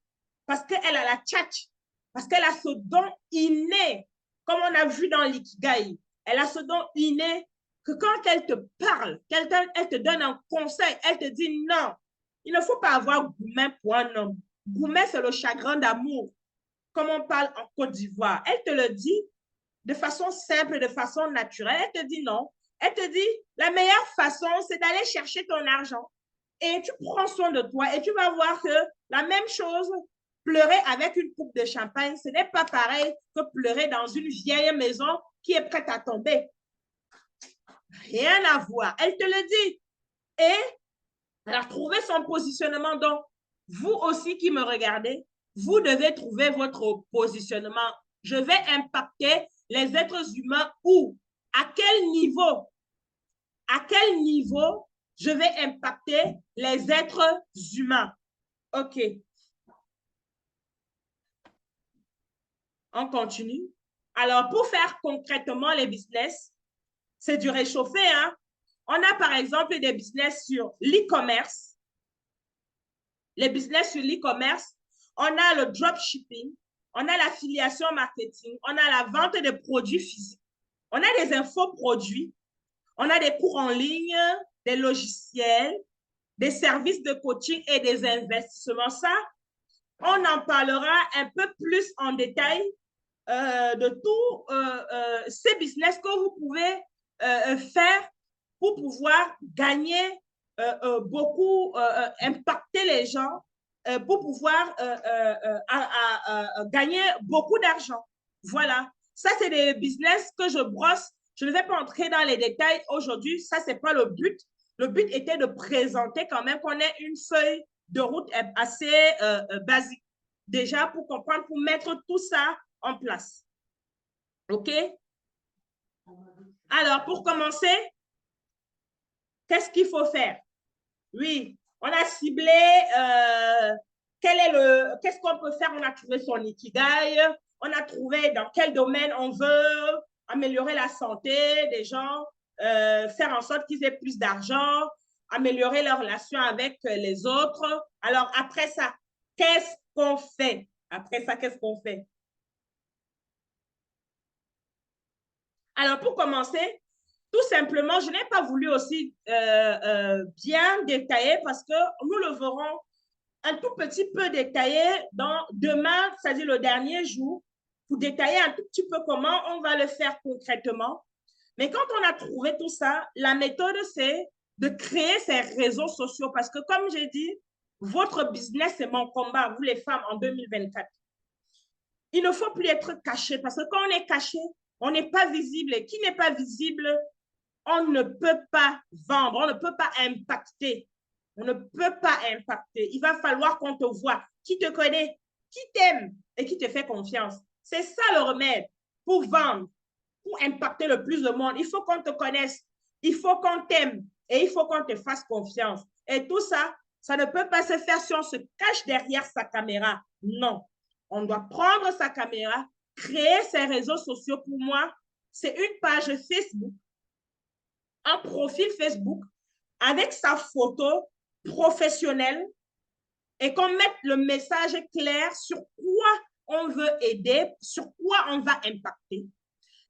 parce qu'elle a la tchatch, parce qu'elle a ce don inné, comme on a vu dans l'Ikigai. Elle a ce don inné que quand elle te parle, elle te donne un conseil, elle te dit non, il ne faut pas avoir gourmet pour un homme. Gourmet, c'est le chagrin d'amour, comme on parle en Côte d'Ivoire. Elle te le dit de façon simple, de façon naturelle. Elle te dit non. Elle te dit, la meilleure façon, c'est d'aller chercher ton argent. Et tu prends soin de toi et tu vas voir que la même chose, pleurer avec une coupe de champagne, ce n'est pas pareil que pleurer dans une vieille maison qui est prête à tomber. Rien à voir. Elle te le dit. Et elle a trouvé son positionnement. Donc, vous aussi qui me regardez, vous devez trouver votre positionnement. Je vais impacter les êtres humains où? À quel niveau? À quel niveau je vais impacter les êtres humains? OK. On continue. Alors, pour faire concrètement les business, c'est du réchauffé, hein? On a par exemple des business sur l'e-commerce. Les business sur l'e-commerce, on a le dropshipping, on a l'affiliation marketing, on a la vente de produits physiques, on a des infoproduits, on a des cours en ligne, des logiciels, des services de coaching et des investissements. Ça, on en parlera un peu plus en détail de tous ces business que vous pouvez faire pour pouvoir gagner beaucoup, impacter les gens, pour pouvoir gagner beaucoup d'argent. Voilà. Ça, c'est des business que je brosse. Je ne vais pas entrer dans les détails aujourd'hui. Ça, ce n'est pas le but. Le but était de présenter quand même qu'on ait une feuille de route assez basique. Déjà, pour comprendre, pour mettre tout ça en place. OK? Alors, pour commencer, qu'est-ce qu'il faut faire? Oui, on a ciblé qu'est-ce qu'on peut faire. On a trouvé son ikigai, on a trouvé dans quel domaine on veut améliorer la santé des gens, faire en sorte qu'ils aient plus d'argent, améliorer leurs relations avec les autres. Alors, après ça, qu'est-ce qu'on fait? Après ça, qu'est-ce qu'on fait? Alors, pour commencer, tout simplement, je n'ai pas voulu aussi bien détailler parce que nous le verrons un tout petit peu détaillé dans demain, c'est-à-dire le dernier jour, pour détailler un tout petit peu comment on va le faire concrètement. Mais quand on a trouvé tout ça, la méthode, c'est de créer ces réseaux sociaux parce que, comme j'ai dit, votre business, c'est mon combat, vous les femmes, en 2024. Il ne faut plus être caché parce que quand on est caché, on n'est pas visible. Et qui n'est pas visible, on ne peut pas vendre, on ne peut pas impacter. On ne peut pas impacter. Il va falloir qu'on te voit, qui te connaît, qui t'aime et qui te fait confiance. C'est ça le remède pour vendre, pour impacter le plus de monde. Il faut qu'on te connaisse, il faut qu'on t'aime et il faut qu'on te fasse confiance. Et tout ça, ça ne peut pas se faire si on se cache derrière sa caméra. Non. On doit prendre sa caméra, créer ses réseaux sociaux. Pour moi, c'est une page Facebook, un profil Facebook avec sa photo professionnelle et qu'on mette le message clair sur quoi on veut aider, sur quoi on va impacter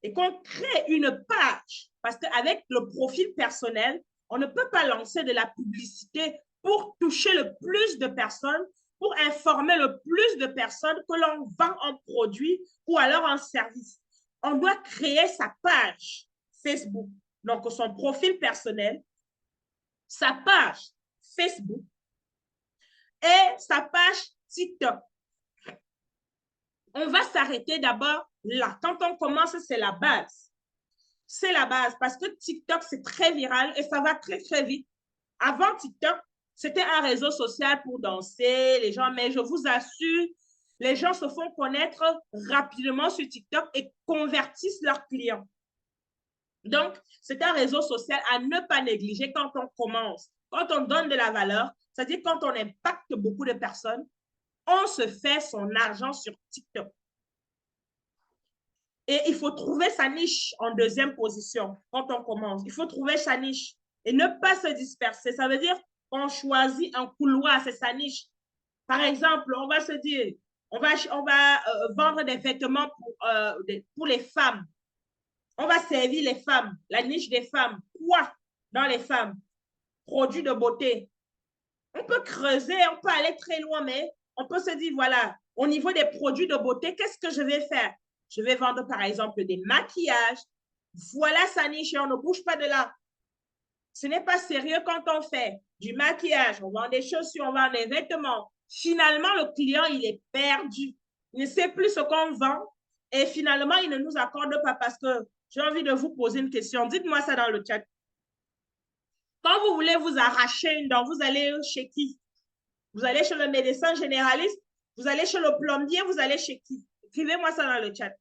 et qu'on crée une page parce qu'avec le profil personnel, on ne peut pas lancer de la publicité pour toucher le plus de personnes, pour informer le plus de personnes que l'on vend un produit ou alors un service. On doit créer sa page Facebook, donc son profil personnel, sa page Facebook et sa page TikTok. On va s'arrêter d'abord là. Quand on commence, c'est la base. C'est la base parce que TikTok, c'est très viral et ça va très, très vite. Avant TikTok, c'était un réseau social pour danser, les gens, mais je vous assure, les gens se font connaître rapidement sur TikTok et convertissent leurs clients. Donc, c'est un réseau social à ne pas négliger quand on commence, quand on donne de la valeur, c'est-à-dire quand on impacte beaucoup de personnes, on se fait son argent sur TikTok. Et il faut trouver sa niche en deuxième position quand on commence. Il faut trouver sa niche et ne pas se disperser. Ça veut dire qu'on choisit un couloir, c'est sa niche. Par exemple, on va se dire, on va vendre des vêtements pour les femmes. On va servir les femmes, la niche des femmes. Quoi dans les femmes? Produits de beauté. On peut creuser, on peut aller très loin, mais on peut se dire, voilà, au niveau des produits de beauté, qu'est-ce que je vais faire? Je vais vendre, par exemple, des maquillages. Voilà sa niche et on ne bouge pas de là. Ce n'est pas sérieux quand on fait du maquillage, on vend des chaussures, on vend des vêtements. Finalement, le client, il est perdu. Il ne sait plus ce qu'on vend et finalement, il ne nous accorde pas parce que j'ai envie de vous poser une question. Dites-moi ça dans le chat. Quand vous voulez vous arracher une dent, vous allez chez qui? Vous allez chez le médecin généraliste? Vous allez chez le plombier? Vous allez chez qui? Écrivez-moi ça dans le chat.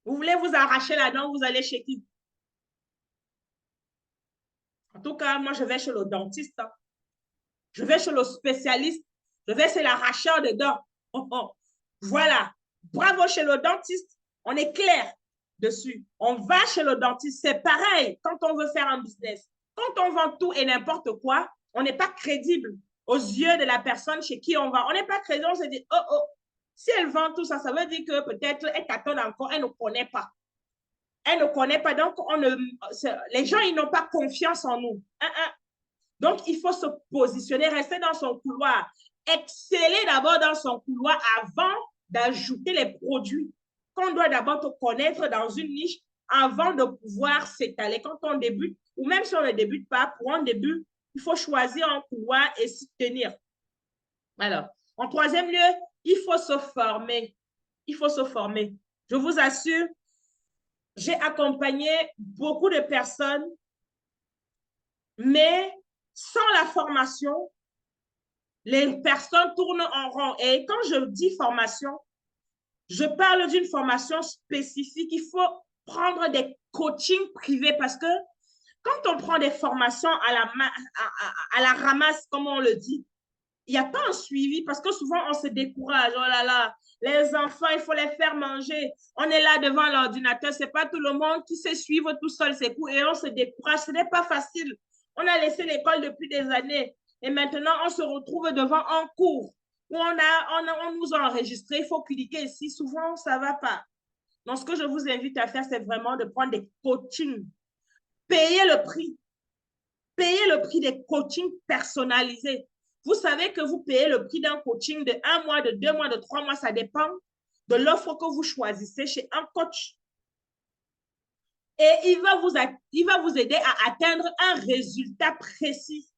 Vous voulez vous arracher la dent? Vous allez chez qui? En tout cas, moi, je vais chez le dentiste. Hein. Je vais chez le spécialiste. Je vais chez l'arracheur de dents. Oh, oh. Voilà. Bravo chez le dentiste. On est clair dessus. On va chez le dentiste. C'est pareil quand on veut faire un business. Quand on vend tout et n'importe quoi, on n'est pas crédible. aux yeux de la personne chez qui on va. On n'est pas crédit, on se dit, oh, oh, si elle vend tout ça, ça veut dire que peut-être elle tâtonne encore, elle ne connaît pas. Elle ne connaît pas, donc les gens, ils n'ont pas confiance en nous. Donc, il faut se positionner, rester dans son couloir, exceller d'abord dans son couloir avant d'ajouter les produits qu'on doit d'abord te connaître dans une niche avant de pouvoir s'étaler. Quand on débute, ou même si on ne débute pas, pour un début, il faut choisir un couloir et s'y tenir. Alors, en troisième lieu, il faut se former. Il faut se former. Je vous assure, j'ai accompagné beaucoup de personnes, mais sans la formation, les personnes tournent en rond. Et quand je dis formation, je parle d'une formation spécifique. Il faut prendre des coachings privés parce que quand on prend des formations à la ramasse, comme on le dit, il n'y a pas un suivi parce que souvent on se décourage. Oh là là, les enfants, il faut les faire manger. On est là devant l'ordinateur. Ce n'est pas tout le monde qui sait suivre tout seul ses cours et on se décourage. Ce n'est pas facile. On a laissé l'école depuis des années et maintenant on se retrouve devant un cours où on nous a enregistré. Il faut cliquer ici. Souvent, ça ne va pas. Donc, ce que je vous invite à faire, c'est vraiment de prendre des coachings. Payez le prix. Payez le prix des coachings personnalisés. Vous savez que vous payez le prix d'un coaching de 1 mois, de 2 mois, de 3 mois, ça dépend de l'offre que vous choisissez chez un coach. Et il va vous aider à atteindre un résultat précis.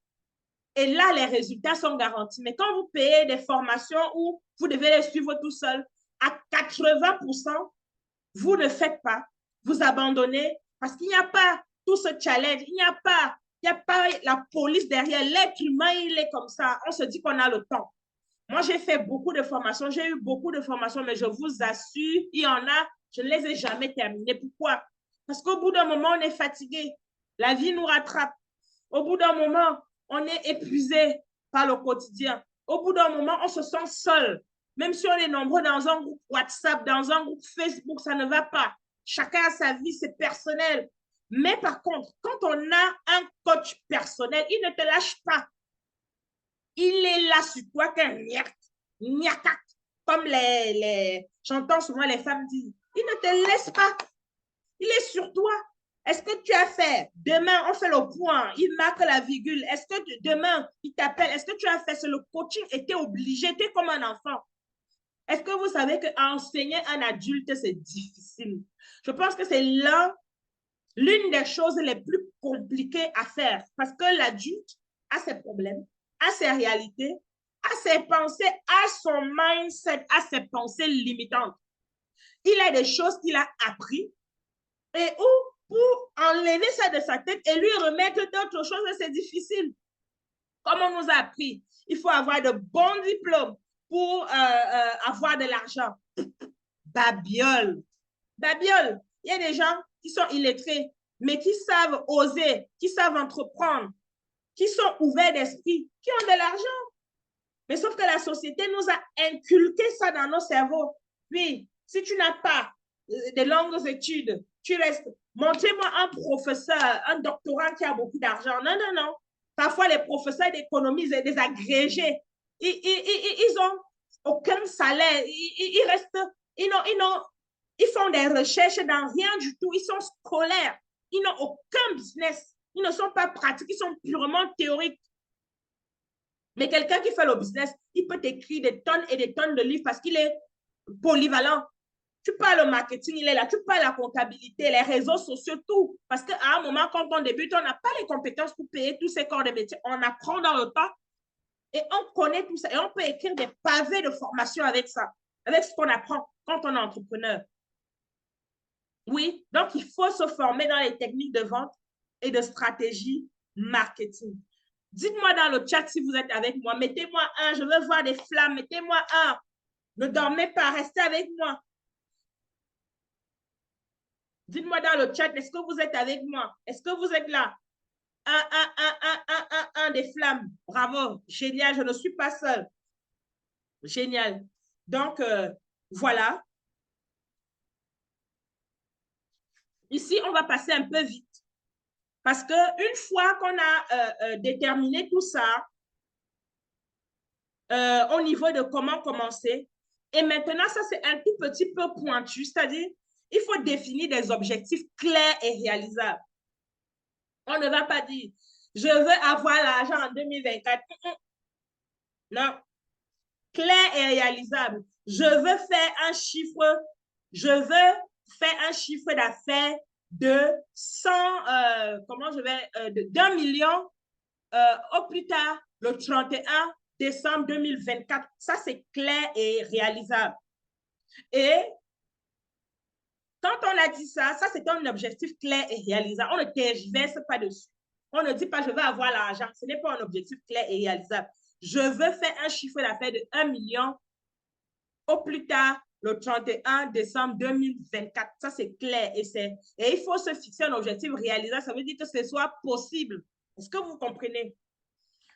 Et là, les résultats sont garantis. Mais quand vous payez des formations où vous devez les suivre tout seul, à 80%, vous ne faites pas. Vous abandonnez parce qu'il n'y a pas tout ce challenge. Il n'y a pas la police derrière. L'être humain, il est comme ça. On se dit qu'on a le temps. Moi, j'ai fait beaucoup de formations. J'ai eu beaucoup de formations, mais je vous assure, il y en a, je ne les ai jamais terminées. Pourquoi? Parce qu'au bout d'un moment, on est fatigué. La vie nous rattrape. Au bout d'un moment, on est épuisé par le quotidien. Au bout d'un moment, on se sent seul. Même si on est nombreux dans un groupe WhatsApp, dans un groupe Facebook, ça ne va pas. Chacun a sa vie, c'est personnel. Mais par contre, quand on a un coach personnel, il ne te lâche pas. Il est là sur toi qu'un niac, comme j'entends souvent les femmes dire. Il ne te laisse pas. Il est sur toi. Est-ce que tu as fait? Demain, on fait le point. Il marque la virgule. Est-ce que demain, il t'appelle? Est-ce que tu as fait? C'est le coaching. Et tu es obligé. Tu es comme un enfant. Est-ce que vous savez qu'enseigner un adulte, c'est difficile? Je pense que c'est l'une des choses les plus compliquées à faire parce que l'adulte a ses problèmes, a ses réalités, a ses pensées, a son mindset, a ses pensées limitantes. Il a des choses qu'il a appris et pour enlever ça de sa tête et lui remettre d'autres choses, c'est difficile. Comme on nous a appris, il faut avoir de bons diplômes pour avoir de l'argent. Babiole. Babiole. Il y a des gens qui sont illettrés, mais qui savent oser, qui savent entreprendre, qui sont ouverts d'esprit, qui ont de l'argent. Mais sauf que la société nous a inculqué ça dans nos cerveaux. Puis, si tu n'as pas de longues études, tu restes. Montrez-moi un professeur, un doctorant qui a beaucoup d'argent. Non, non, non. Parfois, les professeurs d'économie, des agrégés, ils n'ont aucun salaire. Ils restent, ils font des recherches dans rien du tout. Ils sont scolaires. Ils n'ont aucun business. Ils ne sont pas pratiques. Ils sont purement théoriques. Mais quelqu'un qui fait le business, il peut t'écrire des tonnes et des tonnes de livres parce qu'il est polyvalent. Tu parles au marketing, il est là. Tu parles à la comptabilité, les réseaux sociaux, tout. Parce qu'à un moment, quand on débute, on n'a pas les compétences pour payer tous ces corps de métier. On apprend dans le temps et on connaît tout ça. Et on peut écrire des pavés de formation avec ça, avec ce qu'on apprend quand on est entrepreneur. Oui, donc il faut se former dans les techniques de vente et de stratégie marketing. Dites-moi dans le chat si vous êtes avec moi. Mettez-moi un, je veux voir des flammes. Mettez-moi un. Ne dormez pas, restez avec moi. Dites-moi dans le chat, est-ce que vous êtes avec moi? Est-ce que vous êtes là? Un des flammes. Bravo, génial, je ne suis pas seule. Génial. Donc, voilà. Ici, on va passer un peu vite. Parce qu'une fois qu'on a déterminé tout ça, au niveau de comment commencer. Et maintenant, ça, c'est un tout petit peu pointu, c'est-à-dire, il faut définir des objectifs clairs et réalisables. On ne va pas dire, je veux avoir l'argent en 2024. Non. Clair et réalisable. Je veux faire un chiffre, je veux faire un chiffre d'affaires de 100, comment je vais, d'1 million au plus tard, le 31 décembre 2024. Ça, c'est clair et réalisable. Et quand on a dit ça, ça, c'est un objectif clair et réalisable. On ne tergiverse pas dessus. On ne dit pas, je veux avoir l'argent. Ce n'est pas un objectif clair et réalisable. Je veux faire un chiffre d'affaires de 1 million au plus tard le 31 décembre 2024. Ça, c'est clair. Et il faut se fixer un objectif réalisable. Ça veut dire que ce soit possible. Est-ce que vous comprenez?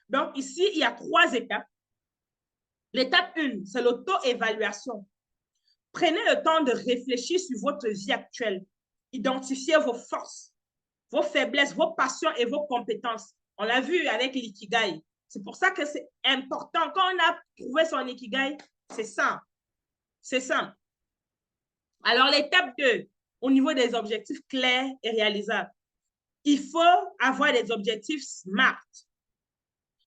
Donc, ici, il y a 3 étapes. L'étape 1, c'est l'auto-évaluation. Prenez le temps de réfléchir sur votre vie actuelle. Identifiez vos forces, vos faiblesses, vos passions et vos compétences. On l'a vu avec l'ikigai. C'est pour ça que c'est important. Quand on a trouvé son ikigai, c'est ça. C'est ça. Alors, l'étape 2, au niveau des objectifs clairs et réalisables, il faut avoir des objectifs SMART.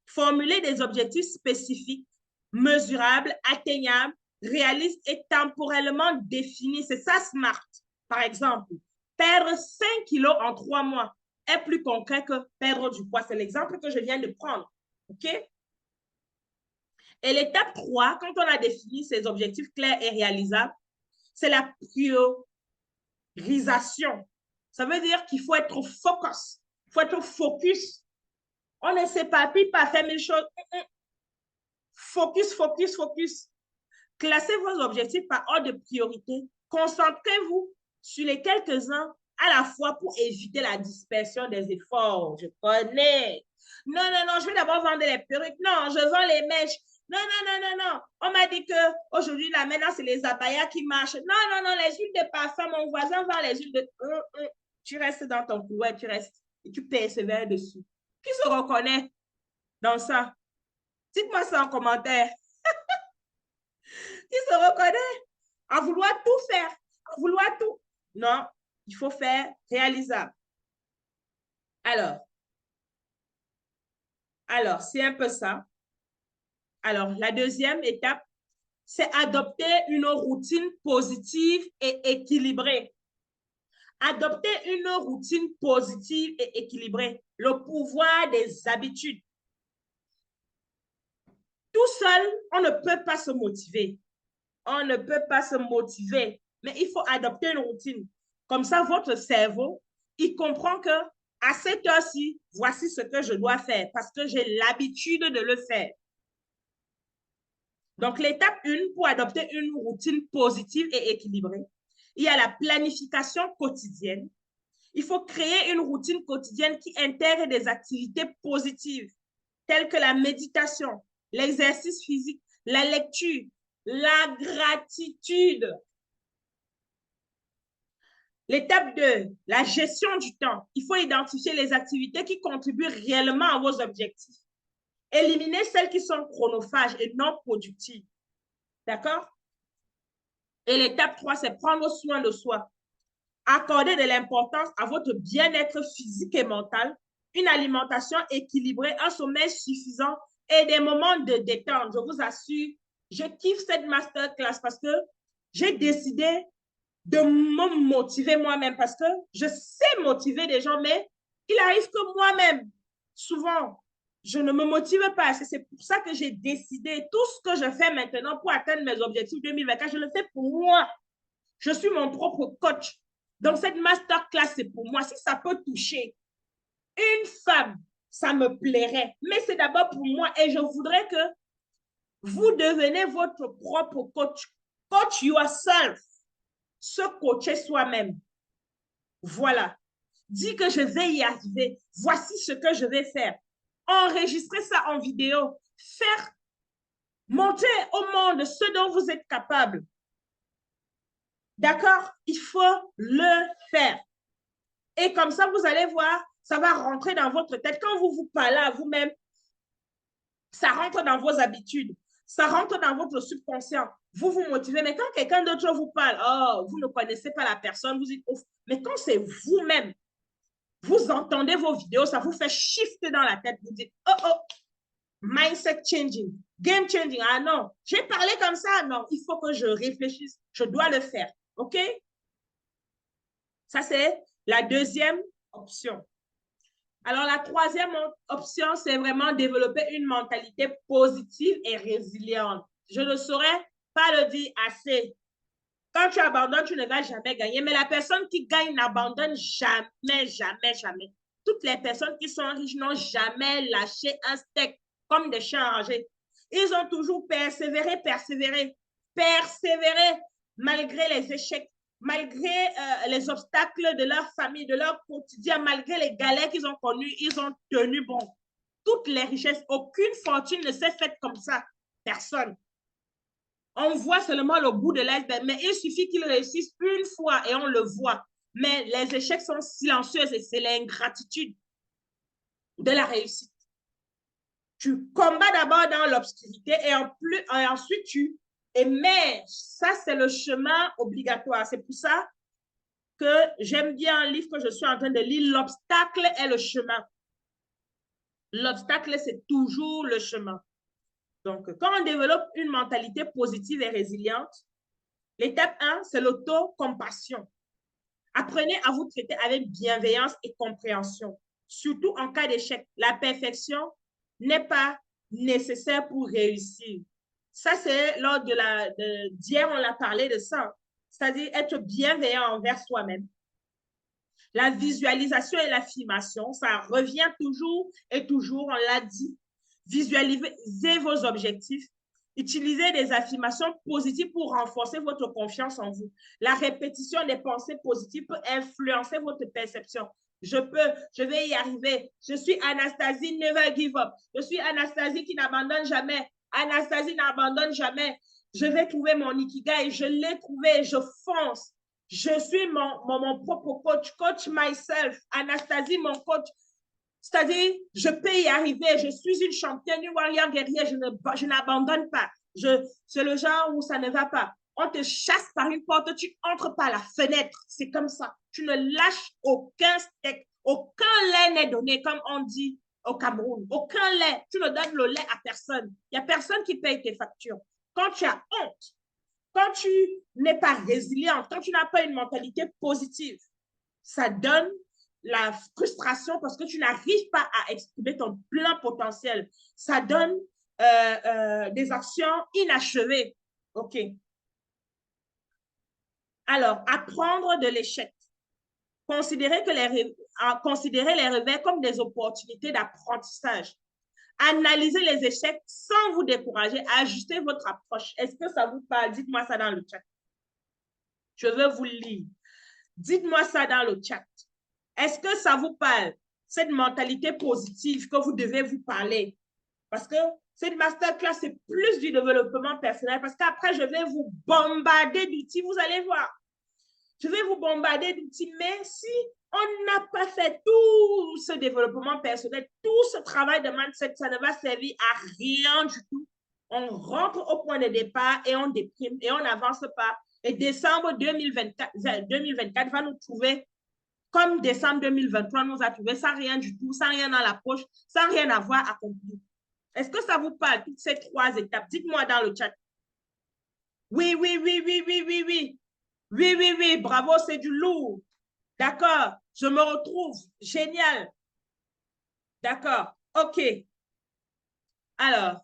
Formuler des objectifs spécifiques, mesurables, atteignables, réalistes et temporellement définis. C'est ça, SMART. Par exemple, perdre 5 kilos en 3 mois est plus concret que perdre du poids. C'est l'exemple que je viens de prendre. OK? Et l'étape 3, quand on a défini ces objectifs clairs et réalisables, c'est la priorisation. Ça veut dire qu'il faut être focus. Il faut être focus. On ne s'éparpille pas, faire 1000 choses. Focus, focus, focus. Classez vos objectifs par ordre de priorité. Concentrez-vous sur les quelques-uns à la fois pour éviter la dispersion des efforts. Je connais. Non, non, non, je vais d'abord vendre les perruques. Non, je vends les mèches. Non, non, non, non, non. On m'a dit qu'aujourd'hui, là, maintenant, c'est les abayas qui marchent. Non, non, non, les huiles de parfum, mon voisin vend les huiles de... Tu restes dans ton couloir, tu restes et tu persévères dessus. Qui se reconnaît dans ça? Dites-moi ça en commentaire. Qui se reconnaît à vouloir tout faire, à vouloir tout. Non, il faut faire réalisable. Alors, c'est un peu ça. Alors, la deuxième étape, c'est adopter une routine positive et équilibrée. Adopter une routine positive et équilibrée. Le pouvoir des habitudes. Tout seul, on ne peut pas se motiver. On ne peut pas se motiver, mais il faut adopter une routine. Comme ça, votre cerveau, il comprend que à cette heure-ci, voici ce que je dois faire parce que j'ai l'habitude de le faire. Donc, l'étape 1 pour adopter une routine positive et équilibrée, il y a la planification quotidienne. Il faut créer une routine quotidienne qui intègre des activités positives telles que la méditation, l'exercice physique, la lecture, la gratitude. L'étape 2, la gestion du temps. Il faut identifier les activités qui contribuent réellement à vos objectifs. Éliminer celles qui sont chronophages et non productives. D'accord? Et l'étape 3, c'est prendre soin de soi. Accorder de l'importance à votre bien-être physique et mental, une alimentation équilibrée, un sommeil suffisant et des moments de détente. Je vous assure, je kiffe cette masterclass parce que j'ai décidé de me motiver moi-même parce que je sais motiver des gens, mais il arrive que moi-même, souvent, je ne me motive pas. C'est pour ça que j'ai décidé tout ce que je fais maintenant pour atteindre mes objectifs 2024, je le fais pour moi. Je suis mon propre coach. Donc, cette masterclass, c'est pour moi. Si ça peut toucher une femme, ça me plairait. Mais c'est d'abord pour moi et je voudrais que vous devenez votre propre coach. Coach yourself. Se coacher soi-même. Voilà. Dis que je vais y arriver. Voici ce que je vais faire. Enregistrer ça en vidéo. Faire montrer au monde ce dont vous êtes capable. D'accord? Il faut le faire. Et comme ça, vous allez voir, ça va rentrer dans votre tête. Quand vous vous parlez à vous-même, ça rentre dans vos habitudes. Ça rentre dans votre subconscient. Vous vous motivez, mais quand quelqu'un d'autre vous parle, oh, vous ne connaissez pas la personne, vous dites, ouf. Mais quand c'est vous-même, vous entendez vos vidéos, ça vous fait shifter dans la tête. Vous dites, oh, oh, mindset changing, game changing. Ah non, j'ai parlé comme ça. Non, il faut que je réfléchisse. Je dois le faire. OK? Ça, c'est la deuxième option. Alors, la troisième option, c'est vraiment développer une mentalité positive et résiliente. Je ne saurais pas le dire assez. Quand tu abandonnes, tu ne vas jamais gagner. Mais la personne qui gagne n'abandonne jamais, jamais, jamais. Toutes les personnes qui sont riches n'ont jamais lâché un steak comme des chiens enragés. Ils ont toujours persévéré, persévéré, persévéré malgré les échecs, malgré les obstacles de leur famille, de leur quotidien, malgré les galères qu'ils ont connues, ils ont tenu bon. Toutes les richesses, aucune fortune ne s'est faite comme ça. Personne. On voit seulement le bout de l'iceberg, mais il suffit qu'ils réussissent une fois et on le voit. Mais les échecs sont silencieux et c'est l'ingratitude de la réussite. Tu combats d'abord dans l'obscurité et ensuite tu émerges. Ça, c'est le chemin obligatoire. C'est pour ça que j'aime bien un livre que je suis en train de lire, L'obstacle est le chemin. L'obstacle, c'est toujours le chemin. Donc, quand on développe une mentalité positive et résiliente, l'étape 1, c'est l'auto-compassion. Apprenez à vous traiter avec bienveillance et compréhension, surtout en cas d'échec. La perfection n'est pas nécessaire pour réussir. Ça, c'est lors d'hier, on a parlé de ça, c'est-à-dire être bienveillant envers soi-même. La visualisation et l'affirmation, ça revient toujours et toujours, on l'a dit. Visualisez vos objectifs. Utilisez des affirmations positives pour renforcer votre confiance en vous. La répétition des pensées positives peut influencer votre perception. Je vais y arriver. Je suis Anastasie, never give up. Je suis Anastasie qui n'abandonne jamais. Anastasie n'abandonne jamais. Je vais trouver mon ikigai. Je l'ai trouvé. Je fonce. Je suis mon propre coach. Coach myself. Anastasie, mon coach. C'est-à-dire, je peux y arriver. Je suis une championne, une warrior guerrière. Je n'abandonne pas. C'est le genre où ça ne va pas. On te chasse par une porte, tu entres par la fenêtre. C'est comme ça. Tu ne lâches aucun steak. Aucun lait n'est donné, comme on dit au Cameroun. Aucun lait. Tu ne donnes le lait à personne. Il n'y a personne qui paye tes factures. Quand tu as honte, quand tu n'es pas résiliente, quand tu n'as pas une mentalité positive, ça donne la frustration parce que tu n'arrives pas à exprimer ton plein potentiel. Ça donne des actions inachevées. OK. Alors, apprendre de l'échec. Considérez les revers comme des opportunités d'apprentissage. Analysez les échecs sans vous décourager. Ajustez votre approche. Est-ce que ça vous parle? Dites-moi ça dans le chat. Je veux vous lire. Dites-moi ça dans le chat. Est-ce que ça vous parle? Cette mentalité positive que vous devez vous parler. Parce que cette masterclass, c'est plus du développement personnel. Parce qu'après, je vais vous bombarder d'outils. Vous allez voir. Je vais vous bombarder d'outils. Mais si on n'a pas fait tout ce développement personnel, tout ce travail de mindset, ça ne va servir à rien du tout. On rentre au point de départ et on déprime et on n'avance pas. Et décembre 2024 va nous trouver comme décembre 2023 nous a trouvé sans rien du tout, sans rien dans la poche, sans rien avoir accompli. Est-ce que ça vous parle, toutes ces trois étapes? Dites-moi dans le chat. Oui, oui, oui, oui, oui, oui, oui. Oui, oui, oui, bravo, c'est du lourd. D'accord, je me retrouve. Génial. D'accord, OK. Alors,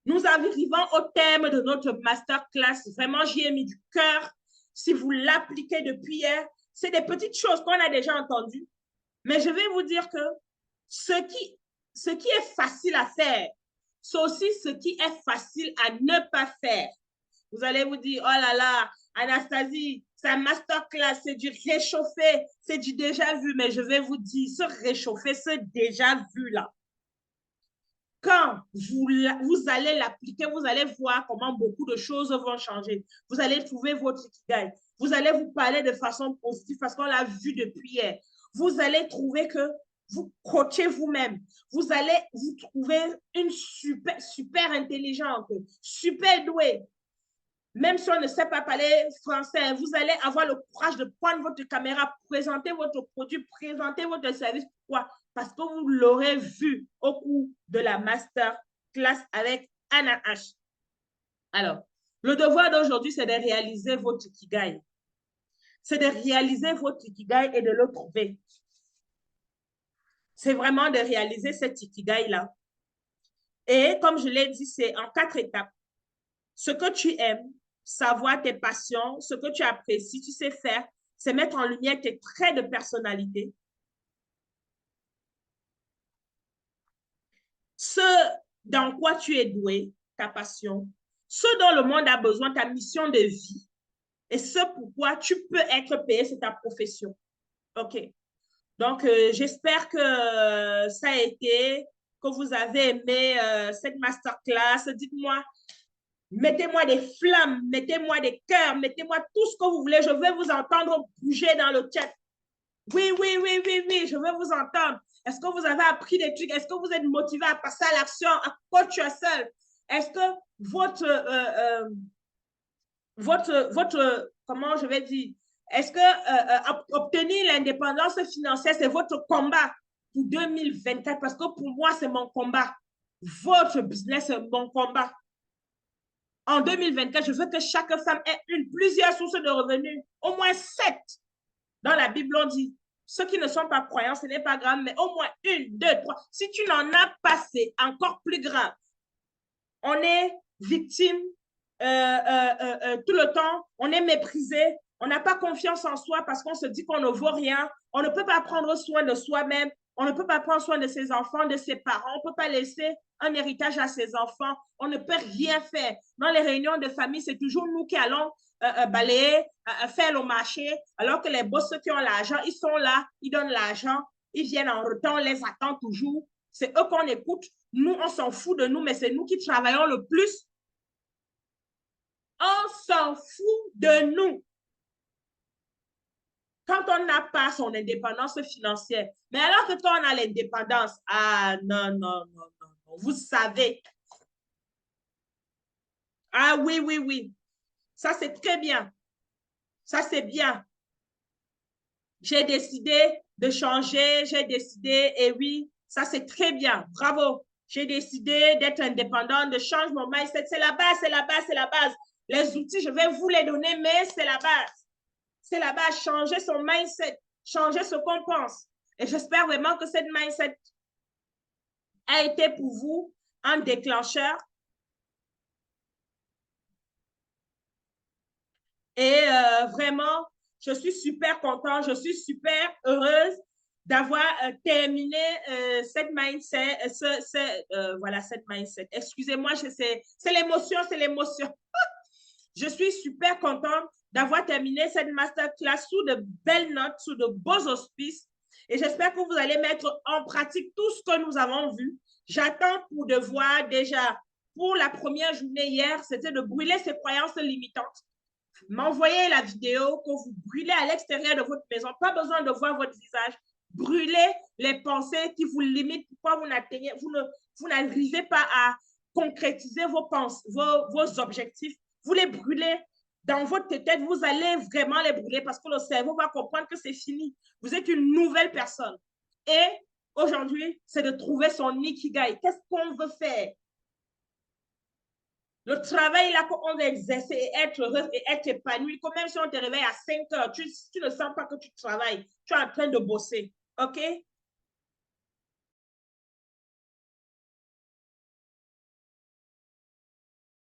nous arrivons au thème de notre masterclass. Vraiment, j'y ai mis du cœur. Si vous l'appliquez depuis hier, c'est des petites choses qu'on a déjà entendues. Mais je vais vous dire que ce qui est facile à faire, c'est aussi ce qui est facile à ne pas faire. Vous allez vous dire, oh là là, Anastasie, c'est un masterclass, c'est du réchauffé, c'est du déjà vu. Mais je vais vous dire, ce réchauffé, ce déjà vu-là, quand vous allez l'appliquer, vous allez voir comment beaucoup de choses vont changer. Vous allez trouver votre ikigai. Vous allez vous parler de façon positive parce qu'on l'a vu depuis hier. Vous allez trouver que vous coachez vous-même. Vous allez vous trouver une super intelligente, super douée. Même si on ne sait pas parler français, vous allez avoir le courage de prendre votre caméra, présenter votre produit, présenter votre service. Pourquoi? Parce que vous l'aurez vu au cours de la masterclass avec Anna H. Alors, le devoir d'aujourd'hui, c'est de réaliser votre Ikigai. C'est de réaliser votre Ikigai et de le trouver. C'est vraiment de réaliser cet Ikigai-là. Et comme je l'ai dit, c'est en 4 étapes. Ce que tu aimes, savoir tes passions, ce que tu apprécies, tu sais faire, c'est mettre en lumière tes traits de personnalité. Ce dans quoi tu es doué, ta passion, ce dont le monde a besoin, ta mission de vie, et ce pourquoi tu peux être payé, c'est ta profession. OK. Donc, j'espère que ça a été, que vous avez aimé cette masterclass. Dites-moi, mettez-moi des flammes, mettez-moi des cœurs, mettez-moi tout ce que vous voulez. Je veux vous entendre bouger dans le chat. Oui, oui, oui, oui, oui, je veux vous entendre. Est-ce que vous avez appris des trucs? Est-ce que vous êtes motivé à passer à l'action, à coach yourself? Est-ce que comment je vais dire, est-ce que obtenir l'indépendance financière, c'est votre combat pour 2024? Parce que pour moi, c'est mon combat. Votre business, c'est mon combat. En 2024, je veux que chaque femme ait plusieurs sources de revenus, au moins 7. Dans la Bible, on dit, ceux qui ne sont pas croyants, ce n'est pas grave, mais au moins 1, 2, 3. Si tu n'en as pas, c'est encore plus grave. On est victime tout le temps, on est méprisé, on n'a pas confiance en soi parce qu'on se dit qu'on ne vaut rien, on ne peut pas prendre soin de soi-même, on ne peut pas prendre soin de ses enfants, de ses parents, on ne peut pas laisser un héritage à ses enfants, on ne peut rien faire. Dans les réunions de famille, c'est toujours nous qui allons balayer, faire le marché, alors que les boss qui ont l'argent, ils sont là, ils donnent l'argent, ils viennent en retard, on les attend toujours. C'est eux qu'on écoute. Nous, on s'en fout de nous, mais c'est nous qui travaillons le plus. On s'en fout de nous. Quand on n'a pas son indépendance financière, mais alors que quand on a l'indépendance, ah non, non, non, non, vous savez. Ah oui, oui, oui. Ça, c'est très bien. Ça, c'est bien. J'ai décidé de changer, j'ai décidé, et oui, ça, c'est très bien. Bravo. J'ai décidé d'être indépendante, de changer mon mindset. C'est la base, c'est la base, c'est la base. Les outils, je vais vous les donner, mais c'est la base. C'est la base. Changer son mindset, changer ce qu'on pense. Et j'espère vraiment que cette mindset a été pour vous un déclencheur. Et vraiment, je suis super contente, je suis super heureuse d'avoir terminé cette mindset, voilà, cette mindset. Excusez-moi, c'est l'émotion, c'est l'émotion. Je suis super contente d'avoir terminé cette masterclass sous de belles notes, sous de beaux auspices. Et j'espère que vous allez mettre en pratique tout ce que nous avons vu. J'attends pour de voir déjà, pour la première journée hier, c'était de brûler ces croyances limitantes. M'envoyez la vidéo que vous brûlez à l'extérieur de votre maison. Pas besoin de voir votre visage. Brûlez les pensées qui vous limitent. Pourquoi vous n'arrivez pas à concrétiser vos objectifs. Vous les brûlez dans votre tête. Vous allez vraiment les brûler parce que le cerveau va comprendre que c'est fini. Vous êtes une nouvelle personne. Et aujourd'hui, c'est de trouver son ikigai. Qu'est-ce qu'on veut faire? Le travail là qu'on va exercer et être heureuse et être épanouie, même si on te réveille à 5 heures, tu ne sens pas que tu travailles, tu es en train de bosser. OK?